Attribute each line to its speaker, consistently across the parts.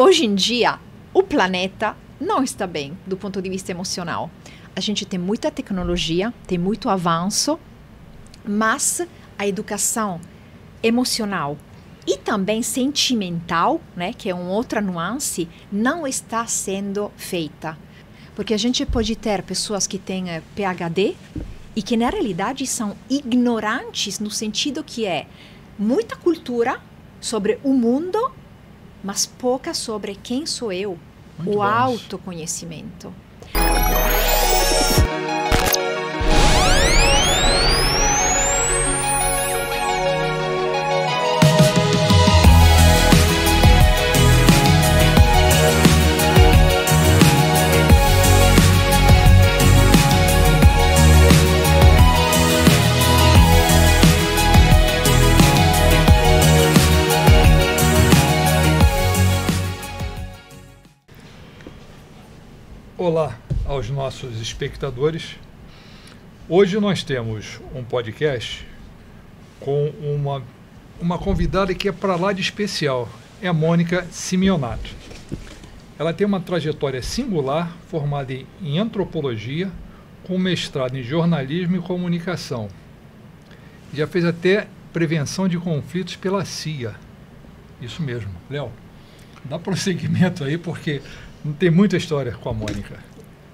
Speaker 1: Hoje em dia, o planeta não está bem do ponto de vista emocional. A gente tem muita tecnologia, tem muito avanço, mas a educação emocional e também sentimental, né, que é uma outra nuance, não está sendo feita. Porque a gente pode ter pessoas que têm PhD e que na realidade são ignorantes no sentido que é muita cultura sobre o mundo, mas pouca sobre quem sou eu, o autoconhecimento.
Speaker 2: Olá aos nossos espectadores. Hoje nós temos um podcast com uma convidada que é para lá de especial. É a Mônica Simeonato. Ela tem uma trajetória singular, formada em antropologia, com mestrado em jornalismo e comunicação. Já fez até prevenção de conflitos pela CIA. Isso mesmo. Léo, dá prosseguimento aí, porque não tem muita história com a Mônica.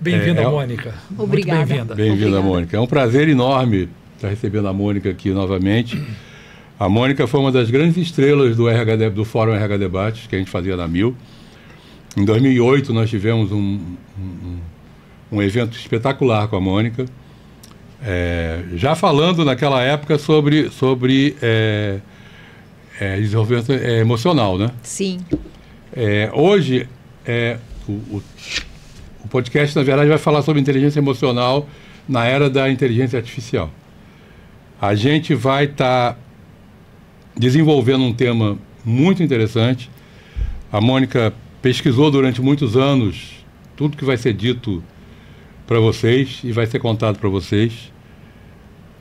Speaker 2: Bem-vinda, Mônica.
Speaker 1: Obrigada.
Speaker 2: Muito bem-vinda.
Speaker 3: Bem-vinda, Mônica. É um prazer enorme estar recebendo a Mônica aqui novamente. A Mônica foi uma das grandes estrelas do Fórum RH Debates, que a gente fazia na Mil. Em 2008, nós tivemos um evento espetacular com a Mônica, já falando naquela época sobre desenvolvimento emocional, né?
Speaker 1: Sim.
Speaker 3: Hoje, o podcast, na verdade, vai falar sobre inteligência emocional na era da inteligência artificial. A gente vai estar desenvolvendo um tema muito interessante. A Mônica pesquisou durante muitos anos tudo que vai ser dito para vocês e vai ser contado para vocês.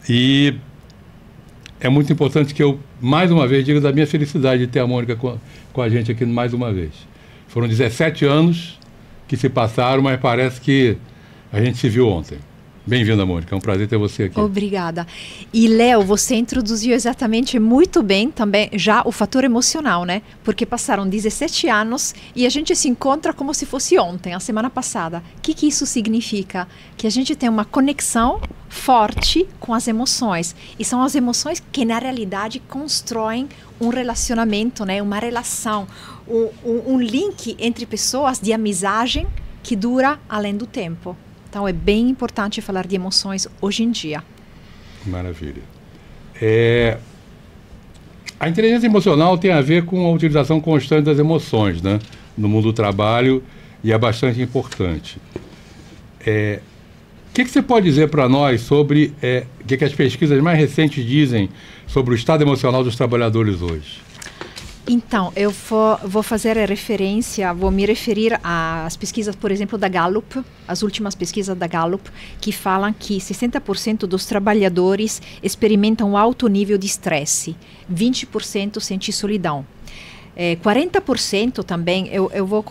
Speaker 3: E é muito importante que eu, mais uma vez, diga da minha felicidade de ter a Mônica com a gente aqui mais uma vez. Foram 17 anos que se passaram, mas parece que a gente se viu ontem. Bem-vinda, Mônica. É um prazer ter você aqui.
Speaker 1: Obrigada. E, Léo, você introduziu exatamente muito bem também já o fator emocional, né? Porque passaram 17 anos e a gente se encontra como se fosse ontem, a semana passada. O que isso significa? Que a gente tem uma conexão forte com as emoções. E são as emoções que, na realidade, constroem um relacionamento, né? Uma relação, um link entre pessoas de amizade que dura além do tempo. Então, é bem importante falar de emoções hoje em dia.
Speaker 3: Maravilha. A inteligência emocional tem a ver com a utilização constante das emoções, né, no mundo do trabalho, e é bastante importante. O que você pode dizer para nós sobre o que as pesquisas mais recentes dizem sobre o estado emocional dos trabalhadores hoje?
Speaker 1: Então, eu vou fazer referência, vou me referir às pesquisas, por exemplo, da Gallup, as últimas pesquisas da Gallup, que falam que 60% dos trabalhadores experimentam alto nível de estresse, 20% sentem solidão. 40% também, eu vou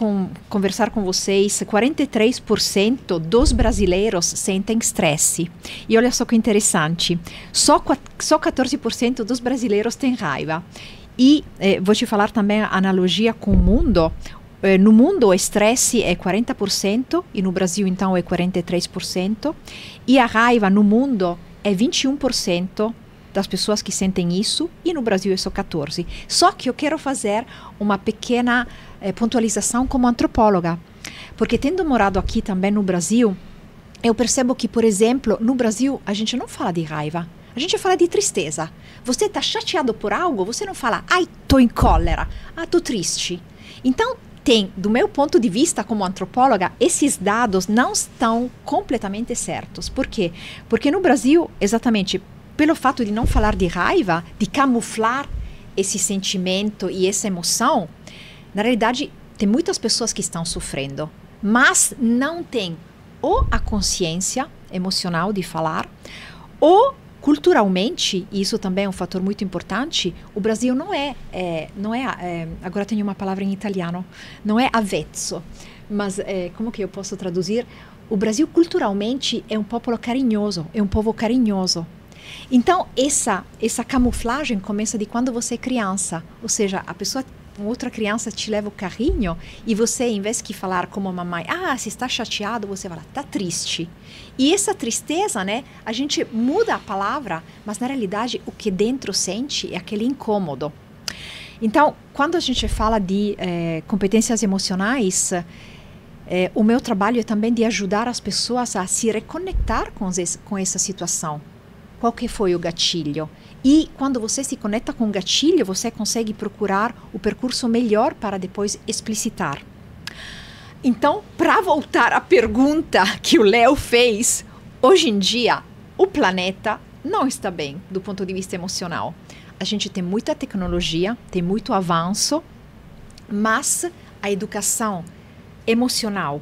Speaker 1: conversar com vocês, 43% dos brasileiros sentem estresse. E olha só que interessante, só 14% dos brasileiros têm raiva. E vou te falar também a analogia com o mundo. No mundo o estresse é 40% e no Brasil então é 43%. E a raiva no mundo é 21% das pessoas que sentem isso e no Brasil é só 14%. Só que eu quero fazer uma pequena pontualização como antropóloga. Porque tendo morado aqui também no Brasil, eu percebo que, por exemplo, no Brasil a gente não fala de raiva. A gente fala de tristeza. Você está chateado por algo, você não fala, ai, tô em cólera, tô triste. Então, do meu ponto de vista como antropóloga, esses dados não estão completamente certos. Por quê? Porque no Brasil, exatamente pelo fato de não falar de raiva, de camuflar esse sentimento e essa emoção, na realidade, tem muitas pessoas que estão sofrendo, mas não têm ou a consciência emocional de falar, ou culturalmente, e isso também é um fator muito importante, o Brasil não é, agora tenho uma palavra em italiano, não é avvezzo, mas como que eu posso traduzir? O Brasil culturalmente é um povo carinhoso, Então, essa camuflagem começa de quando você é criança, ou seja, outra criança te leva o carrinho e você, em vez de falar como a mamãe, se está chateado, você fala, está triste. E essa tristeza, né, a gente muda a palavra, mas na realidade o que dentro sente é aquele incômodo. Então, quando a gente fala de competências emocionais, o meu trabalho é também de ajudar as pessoas a se reconectar com essa situação. Qual que foi o gatilho? E quando você se conecta com o gatilho, você consegue procurar o percurso melhor para depois explicitar. Então, para voltar à pergunta que o Léo fez, hoje em dia, o planeta não está bem do ponto de vista emocional. A gente tem muita tecnologia, tem muito avanço, mas a educação emocional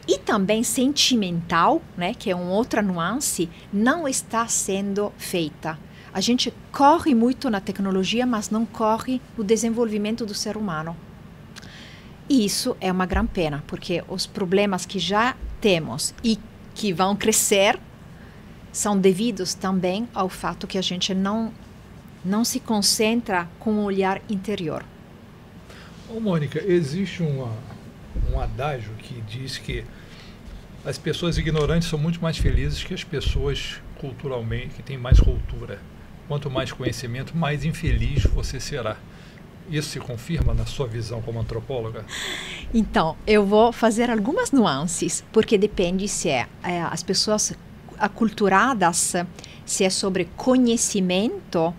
Speaker 1: e também sentimental, né, que é uma outra nuance, não está sendo feita. A gente corre muito na tecnologia, mas não corre no desenvolvimento do ser humano. E isso é uma grande pena, porque os problemas que já temos e que vão crescer são devidos também ao fato que a gente não se concentra com o olhar interior.
Speaker 2: Mônica, existe um adágio que diz que as pessoas ignorantes são muito mais felizes que as pessoas culturalmente, que têm mais cultura. Quanto mais conhecimento, mais infeliz você será. Isso se confirma na sua visão como antropóloga?
Speaker 1: Então, eu vou fazer algumas nuances, porque depende se as pessoas aculturadas, se é sobre conhecimento,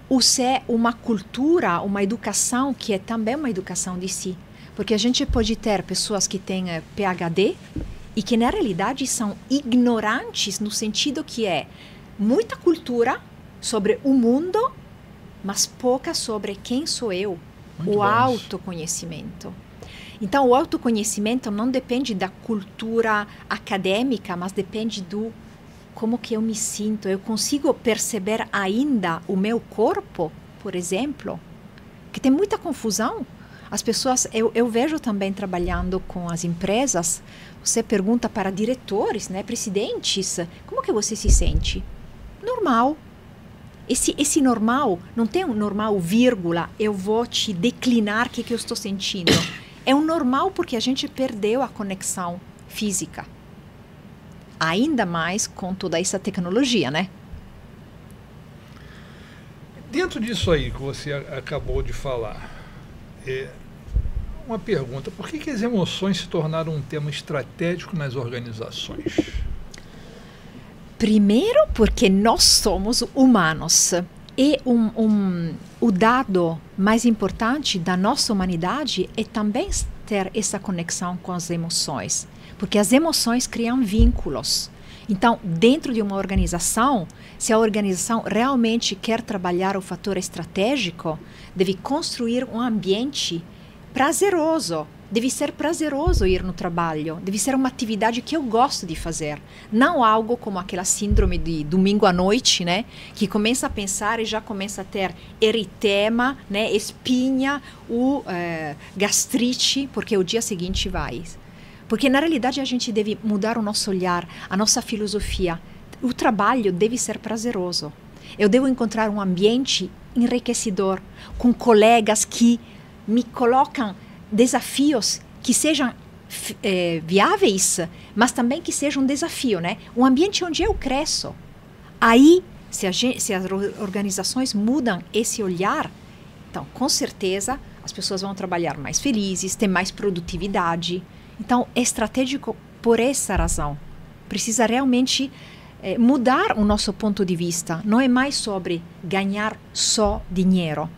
Speaker 1: ou se é uma cultura, uma educação que é também uma educação de si. Porque a gente pode ter pessoas que têm PhD e que na realidade são ignorantes no sentido que é muita cultura sobre o mundo, mas pouca sobre quem sou eu, o autoconhecimento. Então, o autoconhecimento não depende da cultura acadêmica, mas depende do como que eu me sinto. Eu consigo perceber ainda o meu corpo, por exemplo, que tem muita confusão. As pessoas, eu vejo também trabalhando com as empresas, você pergunta para diretores, né, presidentes, como que você se sente? Normal. Esse normal, não tem um normal, vírgula, eu vou te declinar o que eu estou sentindo. É um normal porque a gente perdeu a conexão física. Ainda mais com toda essa tecnologia, né?
Speaker 2: Dentro disso aí que você acabou de falar, uma pergunta, por que as emoções se tornaram um tema estratégico nas organizações?
Speaker 1: Primeiro, porque nós somos humanos. E o dado mais importante da nossa humanidade é também ter essa conexão com as emoções. Porque as emoções criam vínculos. Então, dentro de uma organização, se a organização realmente quer trabalhar o fator estratégico, deve construir um ambiente prazeroso. Deve ser prazeroso ir no trabalho, deve ser uma atividade que eu gosto de fazer, não algo como aquela síndrome de domingo à noite, né, que começa a pensar e já começa a ter eritema, né, espinha, ou gastrite, porque o dia seguinte vai. Porque na realidade a gente deve mudar o nosso olhar, a nossa filosofia. O trabalho deve ser prazeroso. Eu devo encontrar um ambiente enriquecedor, com colegas que me colocam desafios que sejam viáveis, mas também que sejam um desafio, né? Um ambiente onde eu cresço. Aí, se as organizações mudam esse olhar, então, com certeza, as pessoas vão trabalhar mais felizes, ter mais produtividade. Então, é estratégico por essa razão. Precisa realmente mudar o nosso ponto de vista. Não é mais sobre ganhar só dinheiro.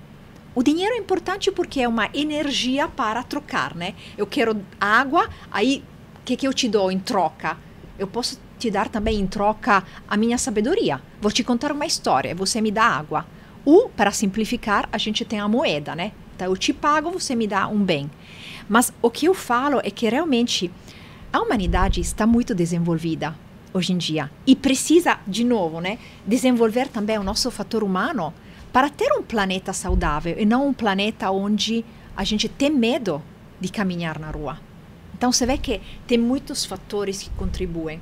Speaker 1: O dinheiro é importante porque é uma energia para trocar, né? Eu quero água, aí o que eu te dou em troca? Eu posso te dar também em troca a minha sabedoria. Vou te contar uma história, você me dá água. Ou, para simplificar, a gente tem a moeda, né? Então, eu te pago, você me dá um bem. Mas o que eu falo é que realmente a humanidade está muito desenvolvida. hoje em dia. E precisa, de novo, né, desenvolver também o nosso fator humano para ter um planeta saudável e não um planeta onde a gente tem medo de caminhar na rua. Então, você vê que tem muitos fatores que contribuem.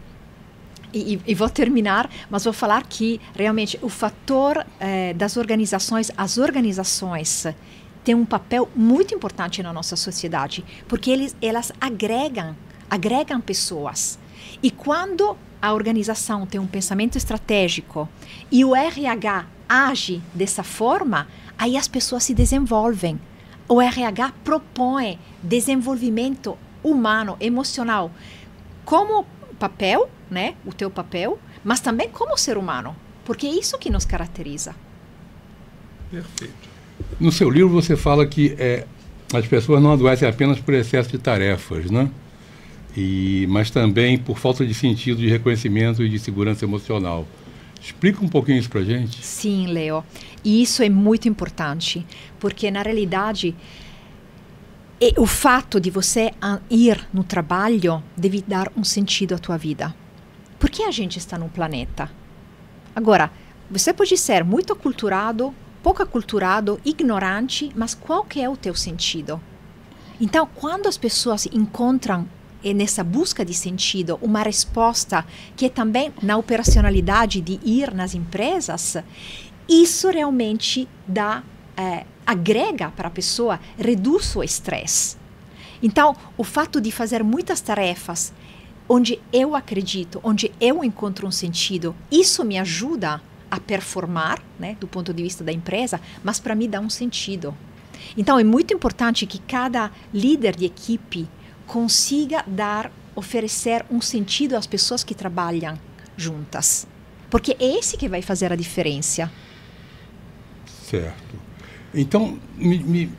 Speaker 1: E vou terminar, mas vou falar que realmente o fator das organizações, as organizações têm um papel muito importante na nossa sociedade, porque elas agregam pessoas. E quando a organização tem um pensamento estratégico e o RH age dessa forma, aí as pessoas se desenvolvem. O RH propõe desenvolvimento humano, emocional, como papel, né, o teu papel, mas também como ser humano, porque é isso que nos caracteriza.
Speaker 2: Perfeito.
Speaker 3: No seu livro você fala que as pessoas não adoecem apenas por excesso de tarefas, né? Mas também por falta de sentido de reconhecimento e de segurança emocional. Explica um pouquinho isso para a gente.
Speaker 1: Sim, Leo. E isso é muito importante, porque na realidade o fato de você ir no trabalho deve dar um sentido à tua vida. Por que a gente está no planeta? Agora, você pode ser muito aculturado, pouco aculturado, ignorante, mas qual que é o teu sentido? Então, quando as pessoas encontram nessa busca de sentido uma resposta que é também na operacionalidade de ir nas empresas, isso realmente agrega para a pessoa, reduz o estresse. Então, o fato de fazer muitas tarefas onde eu acredito, onde eu encontro um sentido, isso me ajuda a performar, né, do ponto de vista da empresa, mas para mim dá um sentido. Então, é muito importante que cada líder de equipe consiga oferecer um sentido às pessoas que trabalham juntas. Porque é esse que vai fazer a diferença.
Speaker 3: Certo. Então, me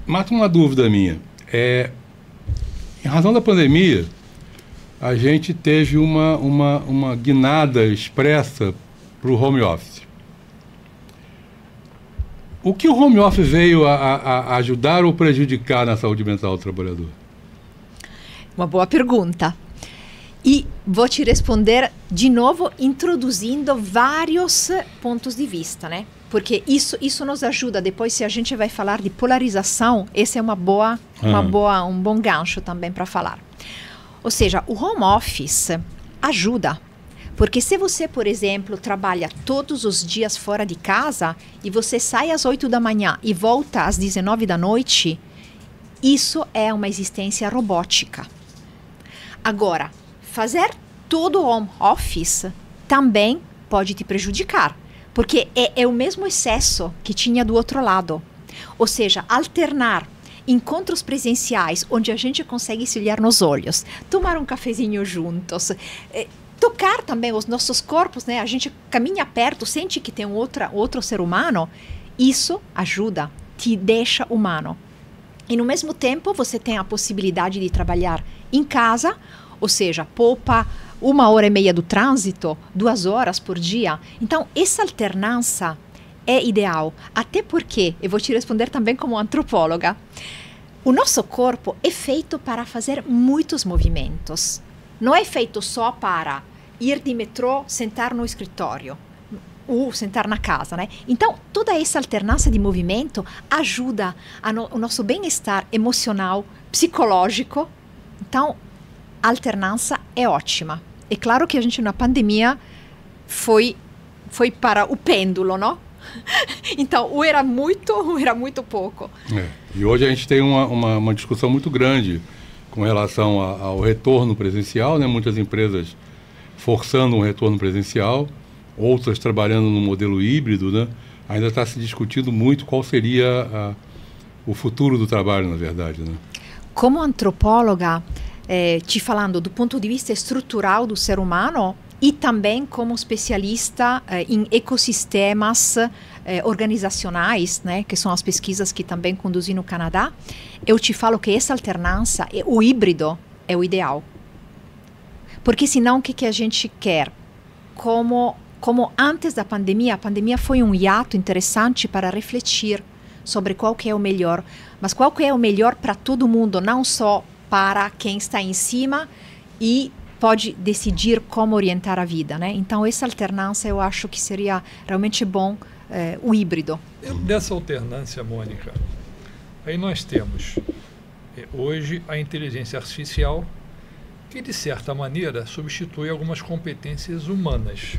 Speaker 3: mata uma dúvida minha. Em razão da pandemia, a gente teve uma guinada expressa para o home office. O que o home office veio a ajudar ou prejudicar na saúde mental do trabalhador?
Speaker 1: Uma boa pergunta. E vou te responder de novo introduzindo vários pontos de vista, né? Porque isso nos ajuda depois, se a gente vai falar de polarização, esse é um bom gancho também para falar. Ou seja, o home office ajuda. Porque se você, por exemplo, trabalha todos os dias fora de casa e você sai às 8 da manhã e volta às 19 da noite, isso é uma existência robótica. Agora, fazer todo home office também pode te prejudicar, porque é o mesmo excesso que tinha do outro lado. Ou seja, alternar encontros presenciais onde a gente consegue se olhar nos olhos, tomar um cafezinho juntos, tocar também os nossos corpos, né? A gente caminha perto, sente que tem outro ser humano, isso ajuda, te deixa humano. E no mesmo tempo você tem a possibilidade de trabalhar em casa, ou seja, poupa 1h30 do trânsito, 2 horas por dia. Então, essa alternância é ideal. Até porque, eu vou te responder também como antropóloga, o nosso corpo é feito para fazer muitos movimentos. Não é feito só para ir de metrô, sentar no escritório ou sentar na casa, né? Então, toda essa alternância de movimento ajuda o nosso bem-estar emocional, psicológico. Então, a alternância é ótima. É claro que a gente na pandemia foi para o pêndulo, não? Então, ou era muito ou era muito pouco.
Speaker 3: E hoje a gente tem uma discussão muito grande com relação ao retorno presencial, né? Muitas empresas forçando um retorno presencial, outras trabalhando no modelo híbrido, né? Ainda está se discutindo muito qual seria o futuro do trabalho, na verdade, né?
Speaker 1: Como antropóloga, te falando do ponto de vista estrutural do ser humano e também como especialista em ecossistemas organizacionais, né, que são as pesquisas que também conduzi no Canadá, eu te falo que essa alternância, o híbrido, é o ideal. Porque senão o que a gente quer? Como antes da pandemia, a pandemia foi um hiato interessante para refletir sobre qual que é o melhor, mas qual que é o melhor para todo mundo, não só para quem está em cima e pode decidir como orientar a vida, né? Então, essa alternância eu acho que seria realmente bom, o híbrido.
Speaker 2: Dessa alternância, Mônica, aí nós temos hoje a inteligência artificial, que de certa maneira substitui algumas competências humanas.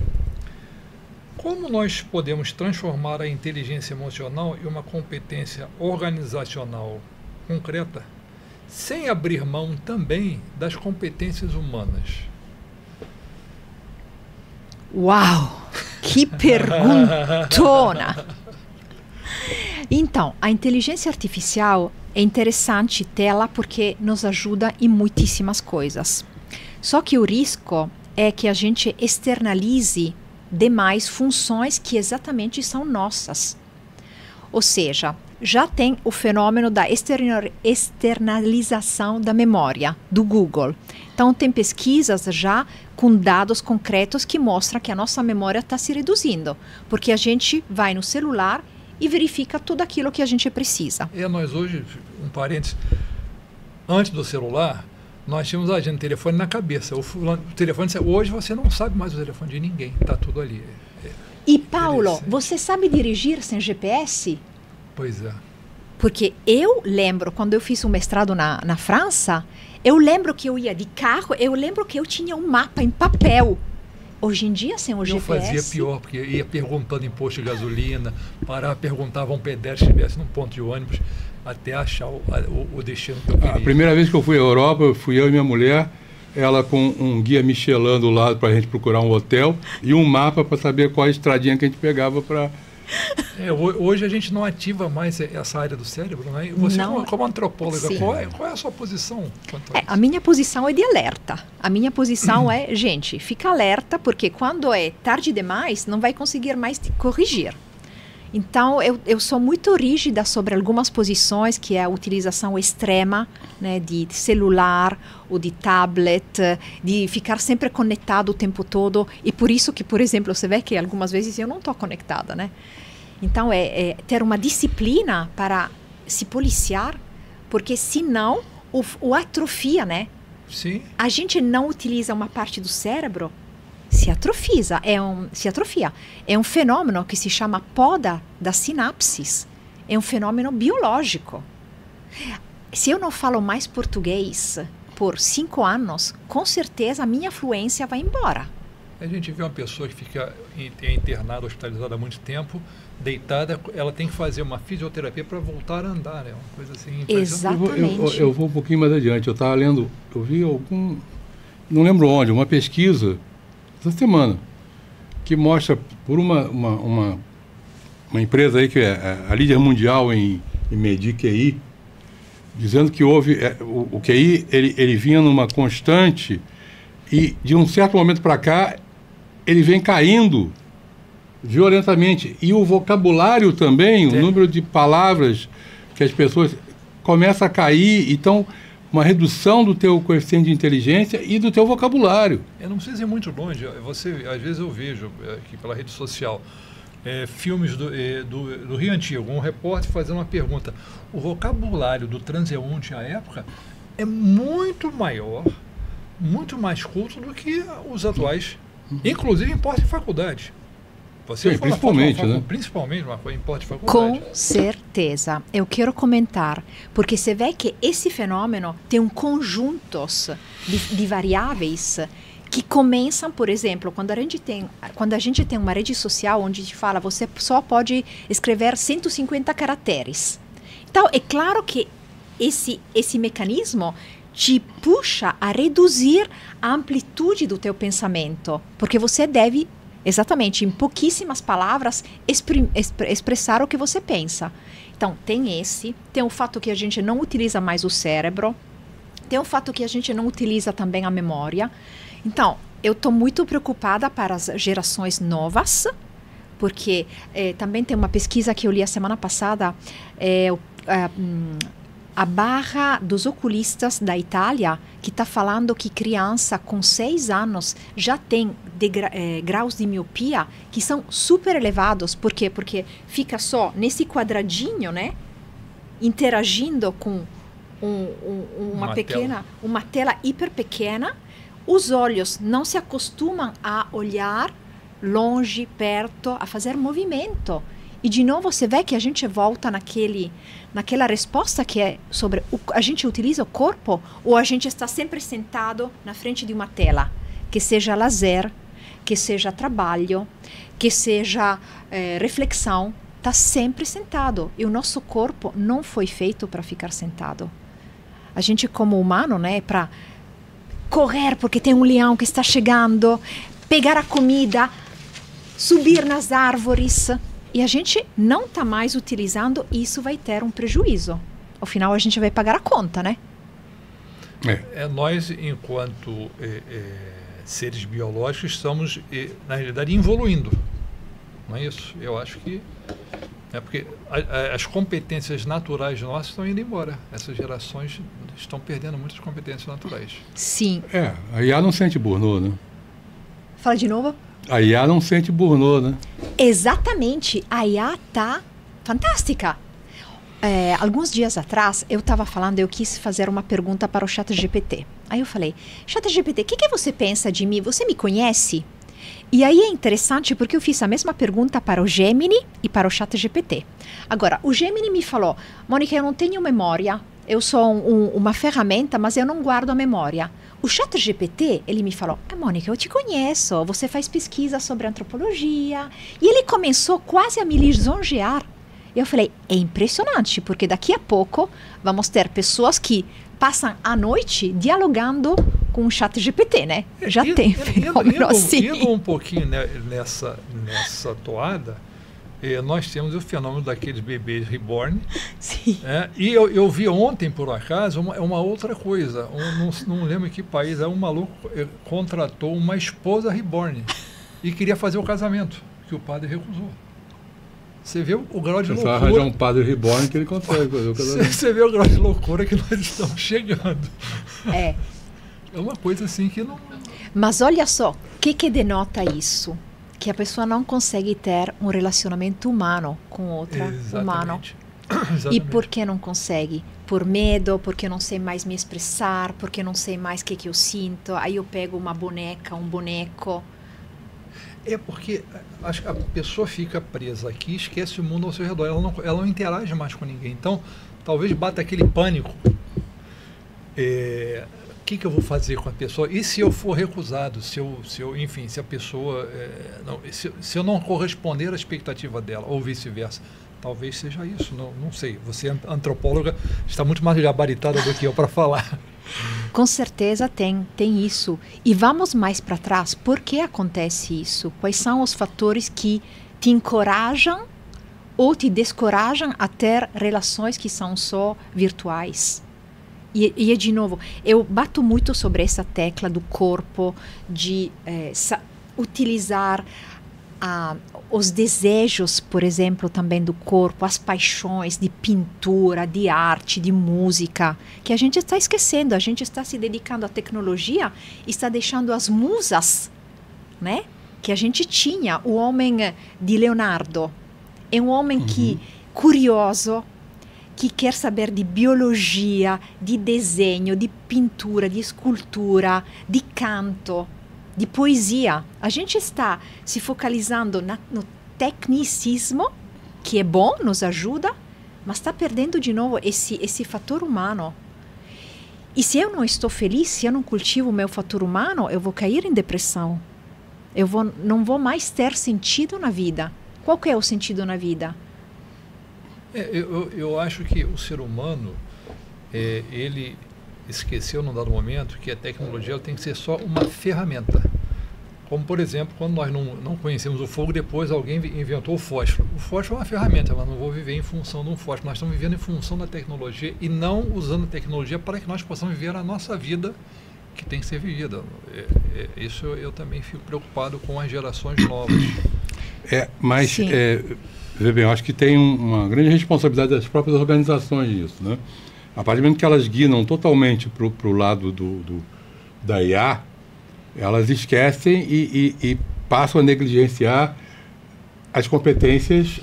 Speaker 2: Como nós podemos transformar a inteligência emocional em uma competência organizacional concreta, sem abrir mão também das competências humanas?
Speaker 1: Uau! Que perguntona! Então, a inteligência artificial é interessante tê-la porque nos ajuda em muitíssimas coisas. Só que o risco é que a gente externalize demais funções que exatamente são nossas. Ou seja, já tem o fenômeno da externalização da memória do Google. Então, tem pesquisas já com dados concretos que mostram que a nossa memória está se reduzindo, porque a gente vai no celular e verifica tudo aquilo que a gente precisa.
Speaker 2: Nós hoje, um parênteses, antes do celular, nós tínhamos a agenda, telefone na cabeça. O telefone, hoje você não sabe mais o telefone de ninguém, está tudo ali.
Speaker 1: E Paulo, você sabe dirigir sem GPS?
Speaker 2: Pois é.
Speaker 1: Porque eu lembro, quando eu fiz um mestrado na França, eu lembro que eu ia de carro, eu lembro que eu tinha um mapa em papel. Hoje em dia, sem o GPS...
Speaker 2: Eu fazia pior, porque ia perguntando em posto de gasolina, perguntava a um pedestre se estivesse num ponto de ônibus, até achar o destino que eu queria.
Speaker 3: A primeira vez que eu fui à Europa, fui eu e minha mulher, ela com um guia Michelin do lado para a gente procurar um hotel e um mapa para saber qual a estradinha que a gente pegava para...
Speaker 2: Hoje a gente não ativa mais essa área do cérebro, né? Você, não, como antropóloga, qual é a sua posição quanto a isso?
Speaker 1: A minha posição é de alerta. A minha posição é, gente, fica alerta, porque quando é tarde demais, não vai conseguir mais te corrigir. Então, eu sou muito rígida sobre algumas posições, que é a utilização extrema, né, de celular ou de tablet, de ficar sempre conectado o tempo todo. E por isso que, por exemplo, você vê que algumas vezes eu não estou conectada, né? Então, ter uma disciplina para se policiar, porque senão o atrofia, né?
Speaker 2: Sim.
Speaker 1: A gente não utiliza uma parte do cérebro, se atrofia. É um fenômeno que se chama poda das sinapses. É um fenômeno biológico. Se eu não falo mais português por 5 anos, com certeza a minha fluência vai embora.
Speaker 2: A gente vê uma pessoa que fica internada, hospitalizada há muito tempo, deitada, ela tem que fazer uma fisioterapia para voltar a andar, né? Uma coisa assim.
Speaker 1: Exatamente.
Speaker 3: Eu vou um pouquinho mais adiante. Eu estava lendo, eu vi não lembro onde, uma pesquisa essa semana, que mostra por uma empresa aí que é a líder mundial em medir QI, dizendo que houve o QI ele vinha numa constante e de um certo momento para cá ele vem caindo violentamente, e o vocabulário também, o número de palavras que as pessoas começa a cair. Então, uma redução do teu coeficiente de inteligência e do teu vocabulário.
Speaker 2: Eu não precisa ir muito longe. Às vezes eu vejo aqui pela rede social filmes do Rio Antigo, um repórter fazendo uma pergunta. O vocabulário do transeunte à época é muito maior, muito mais culto do que os atuais, inclusive em porta de faculdade.
Speaker 3: Sim, principalmente, né?
Speaker 2: Principalmente em porta de faculdade.
Speaker 1: Com certeza. Eu quero comentar, porque você vê que esse fenômeno tem um conjunto de variáveis que começam, por exemplo, quando a gente tem uma rede social onde te fala você só pode escrever 150 caracteres. Então, é claro que esse mecanismo te puxa a reduzir a amplitude do teu pensamento, porque você deve, exatamente, em pouquíssimas palavras, expressar o que você pensa. Então, tem o fato que a gente não utiliza mais o cérebro, tem o fato que a gente não utiliza também a memória. Então, eu estou muito preocupada para as gerações novas, porque também tem uma pesquisa que eu li a semana passada, a barra dos oculistas da Itália, que está falando que criança com 6 anos já tem graus de miopia que são super elevados. Por quê? Porque fica só nesse quadradinho, né? Interagindo com uma tela hiper pequena, Os olhos não se acostumam a olhar longe, perto, a fazer movimento. E de novo você vê que a gente volta naquela resposta que é sobre a gente utiliza o corpo ou a gente está sempre sentado na frente de uma tela, que seja lazer, que seja trabalho, que seja reflexão, está sempre sentado. E o nosso corpo não foi feito para ficar sentado. A gente como humano, né, para correr porque tem um leão que está chegando, pegar a comida, subir nas árvores. E a gente não está mais utilizando, e isso vai ter um prejuízo. Ao final a gente vai pagar a conta, né?
Speaker 2: Nós, enquanto seres biológicos, estamos, na realidade, evoluindo. Não é isso? Eu acho que... porque as competências naturais nossas estão indo embora. Essas gerações estão perdendo muitas competências naturais.
Speaker 1: Sim.
Speaker 3: A IA não sente Burnout, né?
Speaker 1: Fala de novo.
Speaker 3: A IA não sente Burnout, né?
Speaker 1: Exatamente. A IA tá fantástica. Alguns dias atrás, eu estava falando, eu quis fazer uma pergunta para o ChatGPT. Aí eu falei, ChatGPT, o que você pensa de mim? Você me conhece? E aí é interessante porque eu fiz a mesma pergunta para o Gemini e para o ChatGPT. Agora, o Gemini me falou, Mônica, eu não tenho memória, eu sou uma ferramenta, mas eu não guardo a memória. O ChatGPT, ele me falou, Mônica, eu te conheço, você faz pesquisa sobre antropologia. E ele começou quase a me lisonjear. Eu falei, é impressionante, porque daqui a pouco vamos ter pessoas que passam a noite dialogando com o ChatGPT, né? Já tem fenômeno assim.
Speaker 2: Indo um pouquinho nessa toada, nós temos o fenômeno daqueles bebês reborn.
Speaker 1: Sim.
Speaker 2: E eu vi ontem, por acaso, uma outra coisa. Não lembro em que país, um maluco contratou uma esposa reborn e queria fazer o casamento, que o padre recusou. Você vê o grau de loucura.
Speaker 3: Só arranjar um padre reborn que ele consegue fazer o casamento.
Speaker 2: Você vê o grau de loucura que nós estamos chegando.
Speaker 1: É
Speaker 2: uma coisa assim que não...
Speaker 1: Mas olha só, o que denota isso? Que a pessoa não consegue ter um relacionamento humano com outra humano. E por que não consegue? Por medo, porque não sei mais me expressar, porque não sei mais o que eu sinto. Aí eu pego uma boneca, um boneco.
Speaker 2: Porque a pessoa fica presa aqui e esquece o mundo ao seu redor. Ela não interage mais com ninguém. Então, talvez bata aquele pânico. O que eu vou fazer com a pessoa? E se eu for recusado? Enfim, se a pessoa... se eu não corresponder à expectativa dela, ou vice-versa. Talvez seja isso, não sei. Você, antropóloga, está muito mais gabaritada do que eu para falar.
Speaker 1: Com certeza tem isso. E vamos mais para trás. Por que acontece isso? Quais são os fatores que te encorajam ou te descorajam a ter relações que são só virtuais? E de novo, eu bato muito sobre essa tecla do corpo, de utilizar os desejos, por exemplo, também do corpo, as paixões de pintura, de arte, de música, que a gente está esquecendo. A gente está se dedicando à tecnologia e está deixando as musas, né? Que a gente tinha. O homem de Leonardo é um homem que curioso, que quer saber de biologia, de desenho, de pintura, de escultura, de canto, de poesia. A gente está se focalizando no tecnicismo, que é bom, nos ajuda, mas está perdendo de novo esse fator humano. E se eu não estou feliz, se eu não cultivo o meu fator humano, eu vou cair em depressão. Não vou mais ter sentido na vida. Qual que é o sentido na vida?
Speaker 2: Eu acho que o ser humano, ele esqueceu num dado momento que a tecnologia ela tem que ser só uma ferramenta. Como, por exemplo, quando nós não conhecemos o fogo, depois alguém inventou o fósforo. O fósforo é uma ferramenta, mas não vou viver em função de um fósforo. Nós estamos vivendo em função da tecnologia e não usando a tecnologia para que nós possamos viver a nossa vida que tem que ser vivida. Isso eu também fico preocupado com as gerações novas.
Speaker 3: Mas... Veja bem, eu acho que tem uma grande responsabilidade das próprias organizações nisso, né? A partir do momento que elas guinam totalmente para o lado da IA, elas esquecem e passam a negligenciar as competências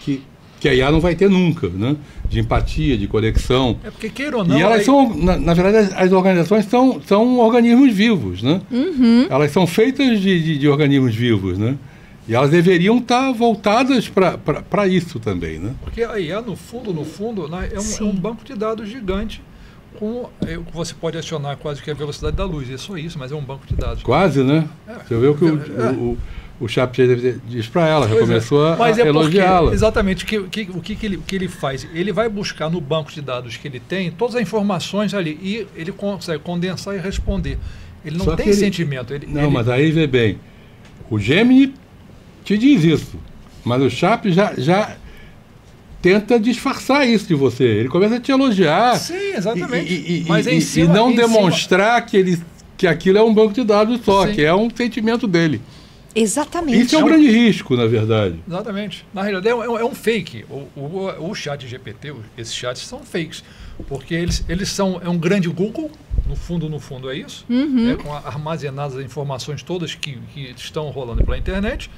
Speaker 3: que que a IA não vai ter nunca, né? De empatia, de conexão.
Speaker 2: É porque, queira ou não...
Speaker 3: E elas são, na verdade, as organizações são organismos vivos, né? Elas são feitas de organismos vivos, né? E elas deveriam estar voltadas para isso também, né?
Speaker 2: Porque a IA, no fundo, né, é um banco de dados gigante você pode acionar quase que a velocidade da luz. É só isso, mas é um banco de dados.
Speaker 3: Quase, né? Você vê o que o ChatGPT diz para ela, já começou a elogiá-la.
Speaker 2: Exatamente. O que ele faz? Ele vai buscar no banco de dados que ele tem todas as informações ali e ele consegue condensar e responder. Ele não tem sentimento.
Speaker 3: Mas aí vê bem, o Gemini te diz isso, mas o Chat já tenta disfarçar isso de você. Ele começa a te elogiar.
Speaker 2: Sim, exatamente.
Speaker 3: Mas e não demonstrar que aquilo é um banco de dados só, que é um sentimento dele.
Speaker 1: Exatamente.
Speaker 3: Isso é um grande risco, na verdade.
Speaker 2: Exatamente. Na realidade, é um fake. O chat GPT, esses chats são fakes. Porque eles são um grande Google, no fundo é isso, com armazenadas as informações todas que estão rolando pela internet,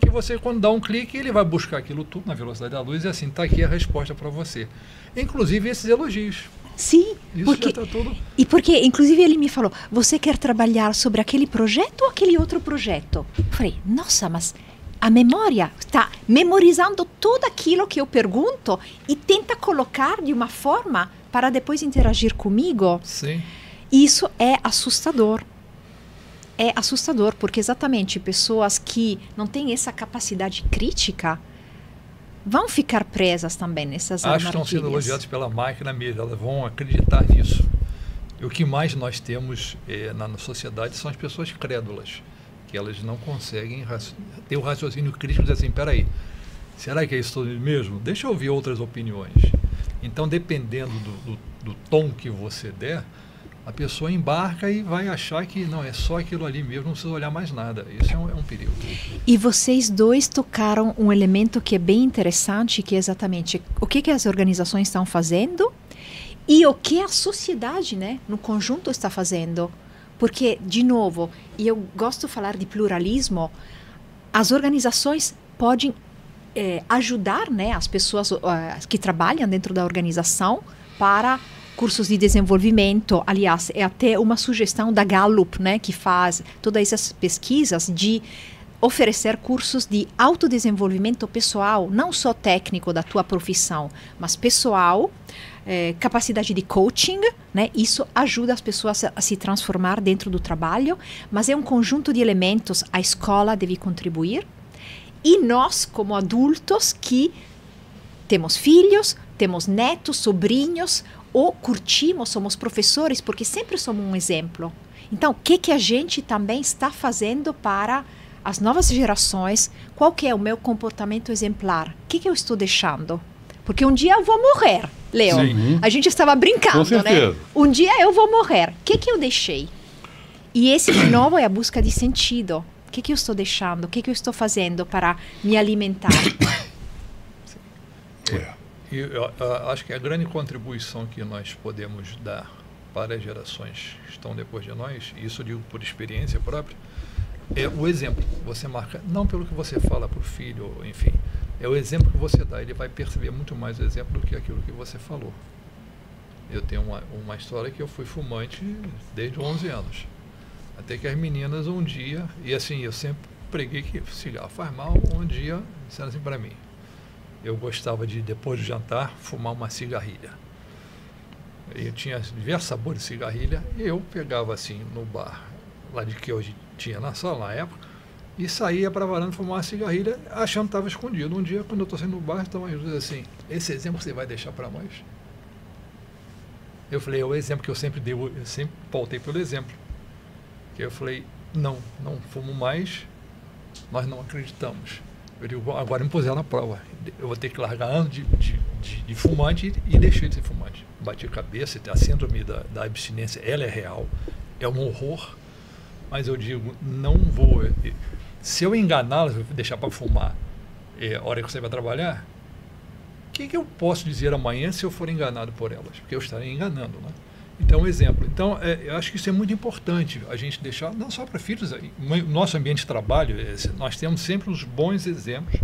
Speaker 2: que você, quando dá um clique, ele vai buscar aquilo tudo na velocidade da luz e assim, está aqui a resposta para você. Inclusive esses elogios.
Speaker 1: Sim, porque inclusive ele me falou, você quer trabalhar sobre aquele projeto ou aquele outro projeto? Eu falei, nossa, mas a memória está memorizando tudo aquilo que eu pergunto e tenta colocar de uma forma para depois interagir comigo.
Speaker 2: Sim.
Speaker 1: Isso é assustador. É assustador, porque exatamente pessoas que não têm essa capacidade crítica vão ficar presas também nessas armadilhas.
Speaker 2: Acho que estão sendo elogiados pela máquina mesmo, elas vão acreditar nisso. E o que mais nós temos na sociedade são as pessoas crédulas, que elas não conseguem ter o raciocínio crítico de dizer assim, peraí, será que é isso mesmo? Deixa eu ouvir outras opiniões. Então, dependendo do tom que você der, a pessoa embarca e vai achar que não, é só aquilo ali mesmo, não precisa olhar mais nada. Isso é um perigo.
Speaker 1: E vocês dois tocaram um elemento que é bem interessante, que é exatamente o que as organizações estão fazendo e o que a sociedade, né, no conjunto está fazendo. Porque, de novo, e eu gosto de falar de pluralismo, as organizações podem ajudar, né, as pessoas que trabalham dentro da organização para cursos de desenvolvimento. Aliás, é até uma sugestão da Gallup, né, que faz todas essas pesquisas de oferecer cursos de autodesenvolvimento pessoal, não só técnico da tua profissão, mas pessoal, capacidade de coaching, né? Isso ajuda as pessoas a se transformar dentro do trabalho, mas é um conjunto de elementos. A escola deve contribuir e nós, como adultos que temos filhos, temos netos, sobrinhos, ou curtimos, somos professores, porque sempre somos um exemplo. Então, o que a gente também está fazendo para as novas gerações? Qual que é o meu comportamento exemplar? O que eu estou deixando? Porque um dia eu vou morrer, Leo. Sim. A gente estava brincando, né? Um dia eu vou morrer. O que eu deixei? E esse, de novo, é a busca de sentido. O que eu estou deixando? O que eu estou fazendo para me alimentar?
Speaker 2: E eu acho que a grande contribuição que nós podemos dar para as gerações que estão depois de nós, e isso eu digo por experiência própria, é o exemplo. Você marca, não pelo que você fala para o filho, enfim, é o exemplo que você dá. Ele vai perceber muito mais o exemplo do que aquilo que você falou. Eu tenho uma história que eu fui fumante desde 11 anos. Até que as meninas um dia, e assim, eu sempre preguei que cigarro faz mal, um dia disseram assim para mim, eu gostava de, depois do jantar, fumar uma cigarrilha. Eu tinha diversos sabores de cigarrilha e eu pegava assim no bar, lá de que hoje tinha na sala na época, e saía para a varanda fumar uma cigarrilha, achando que estava escondido. Um dia, quando eu estou saindo no bar, estão assim, esse exemplo você vai deixar para nós? Eu falei, é o exemplo que eu sempre dei, eu sempre pautei pelo exemplo. Que eu falei, não fumo mais, nós não acreditamos. Eu digo, agora me puseram na prova. Eu vou ter que largar anos de fumante e deixei de ser fumante. Bati a cabeça, a síndrome da abstinência, ela é real, é um horror. Mas eu digo, não vou. Se eu enganá-las, deixar para fumar a hora que você vai trabalhar, o que eu posso dizer amanhã se eu for enganado por elas? Porque eu estarei enganando, né? Então, exemplo. Então, eu acho que isso é muito importante, a gente deixar, não só para filhos, no nosso ambiente de trabalho, nós temos sempre os bons exemplos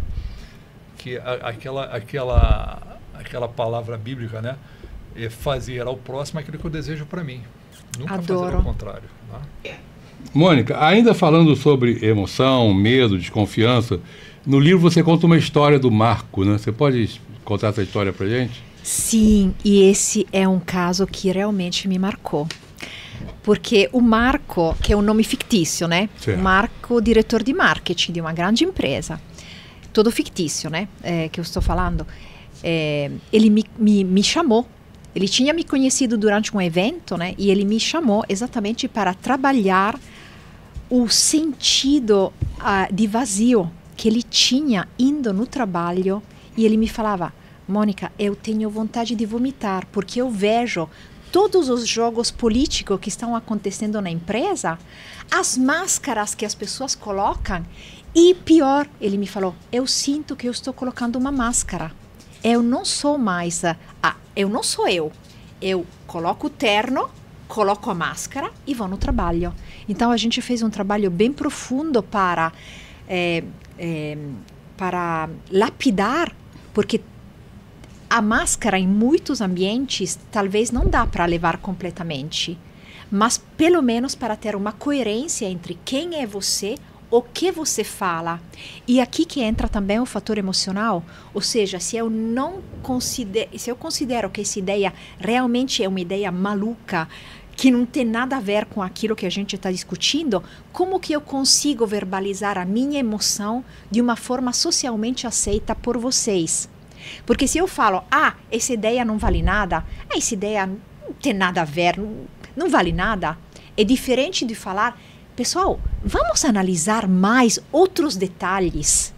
Speaker 2: que aquela palavra bíblica, né? É fazer ao próximo aquilo que eu desejo para mim. Nunca fazer ao contrário. Né?
Speaker 3: Mônica, ainda falando sobre emoção, medo, desconfiança, no livro você conta uma história do Marco, né? Você pode contar essa história pra gente?
Speaker 1: Sim, e esse é um caso que realmente me marcou. Porque o Marco, que é um nome fictício, né?
Speaker 3: Certo.
Speaker 1: O Marco, diretor de marketing de uma grande empresa, todo fictício, né? Que eu estou falando. Ele me chamou. Ele tinha me conhecido durante um evento, né? E ele me chamou exatamente para trabalhar o sentido de vazio que ele tinha indo no trabalho. E ele me falava: Mônica, eu tenho vontade de vomitar, porque eu vejo todos os jogos políticos que estão acontecendo na empresa, as máscaras que as pessoas colocam, e pior, ele me falou, eu sinto que eu estou colocando uma máscara. Eu não sou mais, eu não sou eu. Eu coloco o terno, coloco a máscara e vou no trabalho. Então a gente fez um trabalho bem profundo para lapidar, porque a máscara em muitos ambientes talvez não dá para levar completamente, mas pelo menos para ter uma coerência entre quem é você, o que você fala. E aqui que entra também o fator emocional, ou seja, se eu considero que essa ideia realmente é uma ideia maluca, que não tem nada a ver com aquilo que a gente está discutindo, como que eu consigo verbalizar a minha emoção de uma forma socialmente aceita por vocês? Porque se eu falo, essa ideia não vale nada, essa ideia não tem nada a ver, não vale nada, é diferente de falar, pessoal, vamos analisar mais outros detalhes.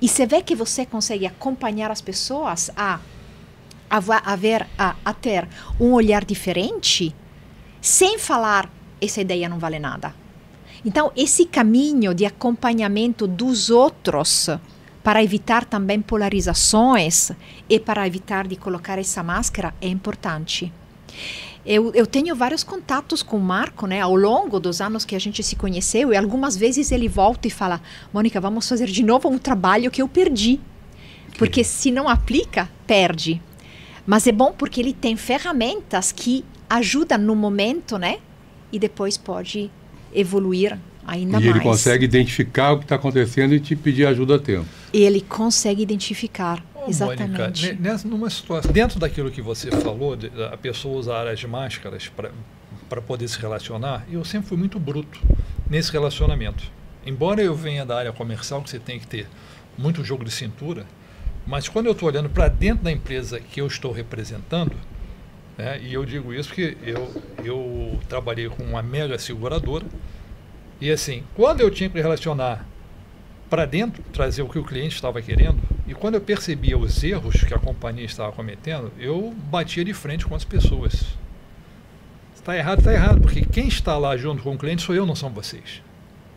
Speaker 1: E você vê que você consegue acompanhar as pessoas a ter um olhar diferente, sem falar, essa ideia não vale nada. Então, esse caminho de acompanhamento dos outros, para evitar também polarizações e para evitar de colocar essa máscara, é importante. Eu tenho vários contatos com o Marco, né, ao longo dos anos que a gente se conheceu, e algumas vezes ele volta e fala, Mônica, vamos fazer de novo um trabalho que eu perdi. Porque se não aplica, perde. Mas é bom porque ele tem ferramentas que ajudam no momento, né, e depois pode evoluir ainda mais.
Speaker 3: E ele consegue identificar o que está acontecendo e te pedir ajuda a tempo.
Speaker 1: Ele consegue identificar, exatamente.
Speaker 2: Mônica, numa situação, dentro daquilo que você falou, a pessoa usar as máscaras para poder se relacionar, eu sempre fui muito bruto nesse relacionamento. Embora eu venha da área comercial, que você tem que ter muito jogo de cintura, mas quando eu estou olhando para dentro da empresa que eu estou representando, né, e eu digo isso porque eu trabalhei com uma mega seguradora, e assim, quando eu tinha que relacionar para dentro, trazer o que o cliente estava querendo, e quando eu percebia os erros que a companhia estava cometendo, eu batia de frente com as pessoas. Está errado, porque quem está lá junto com o cliente sou eu, não são vocês.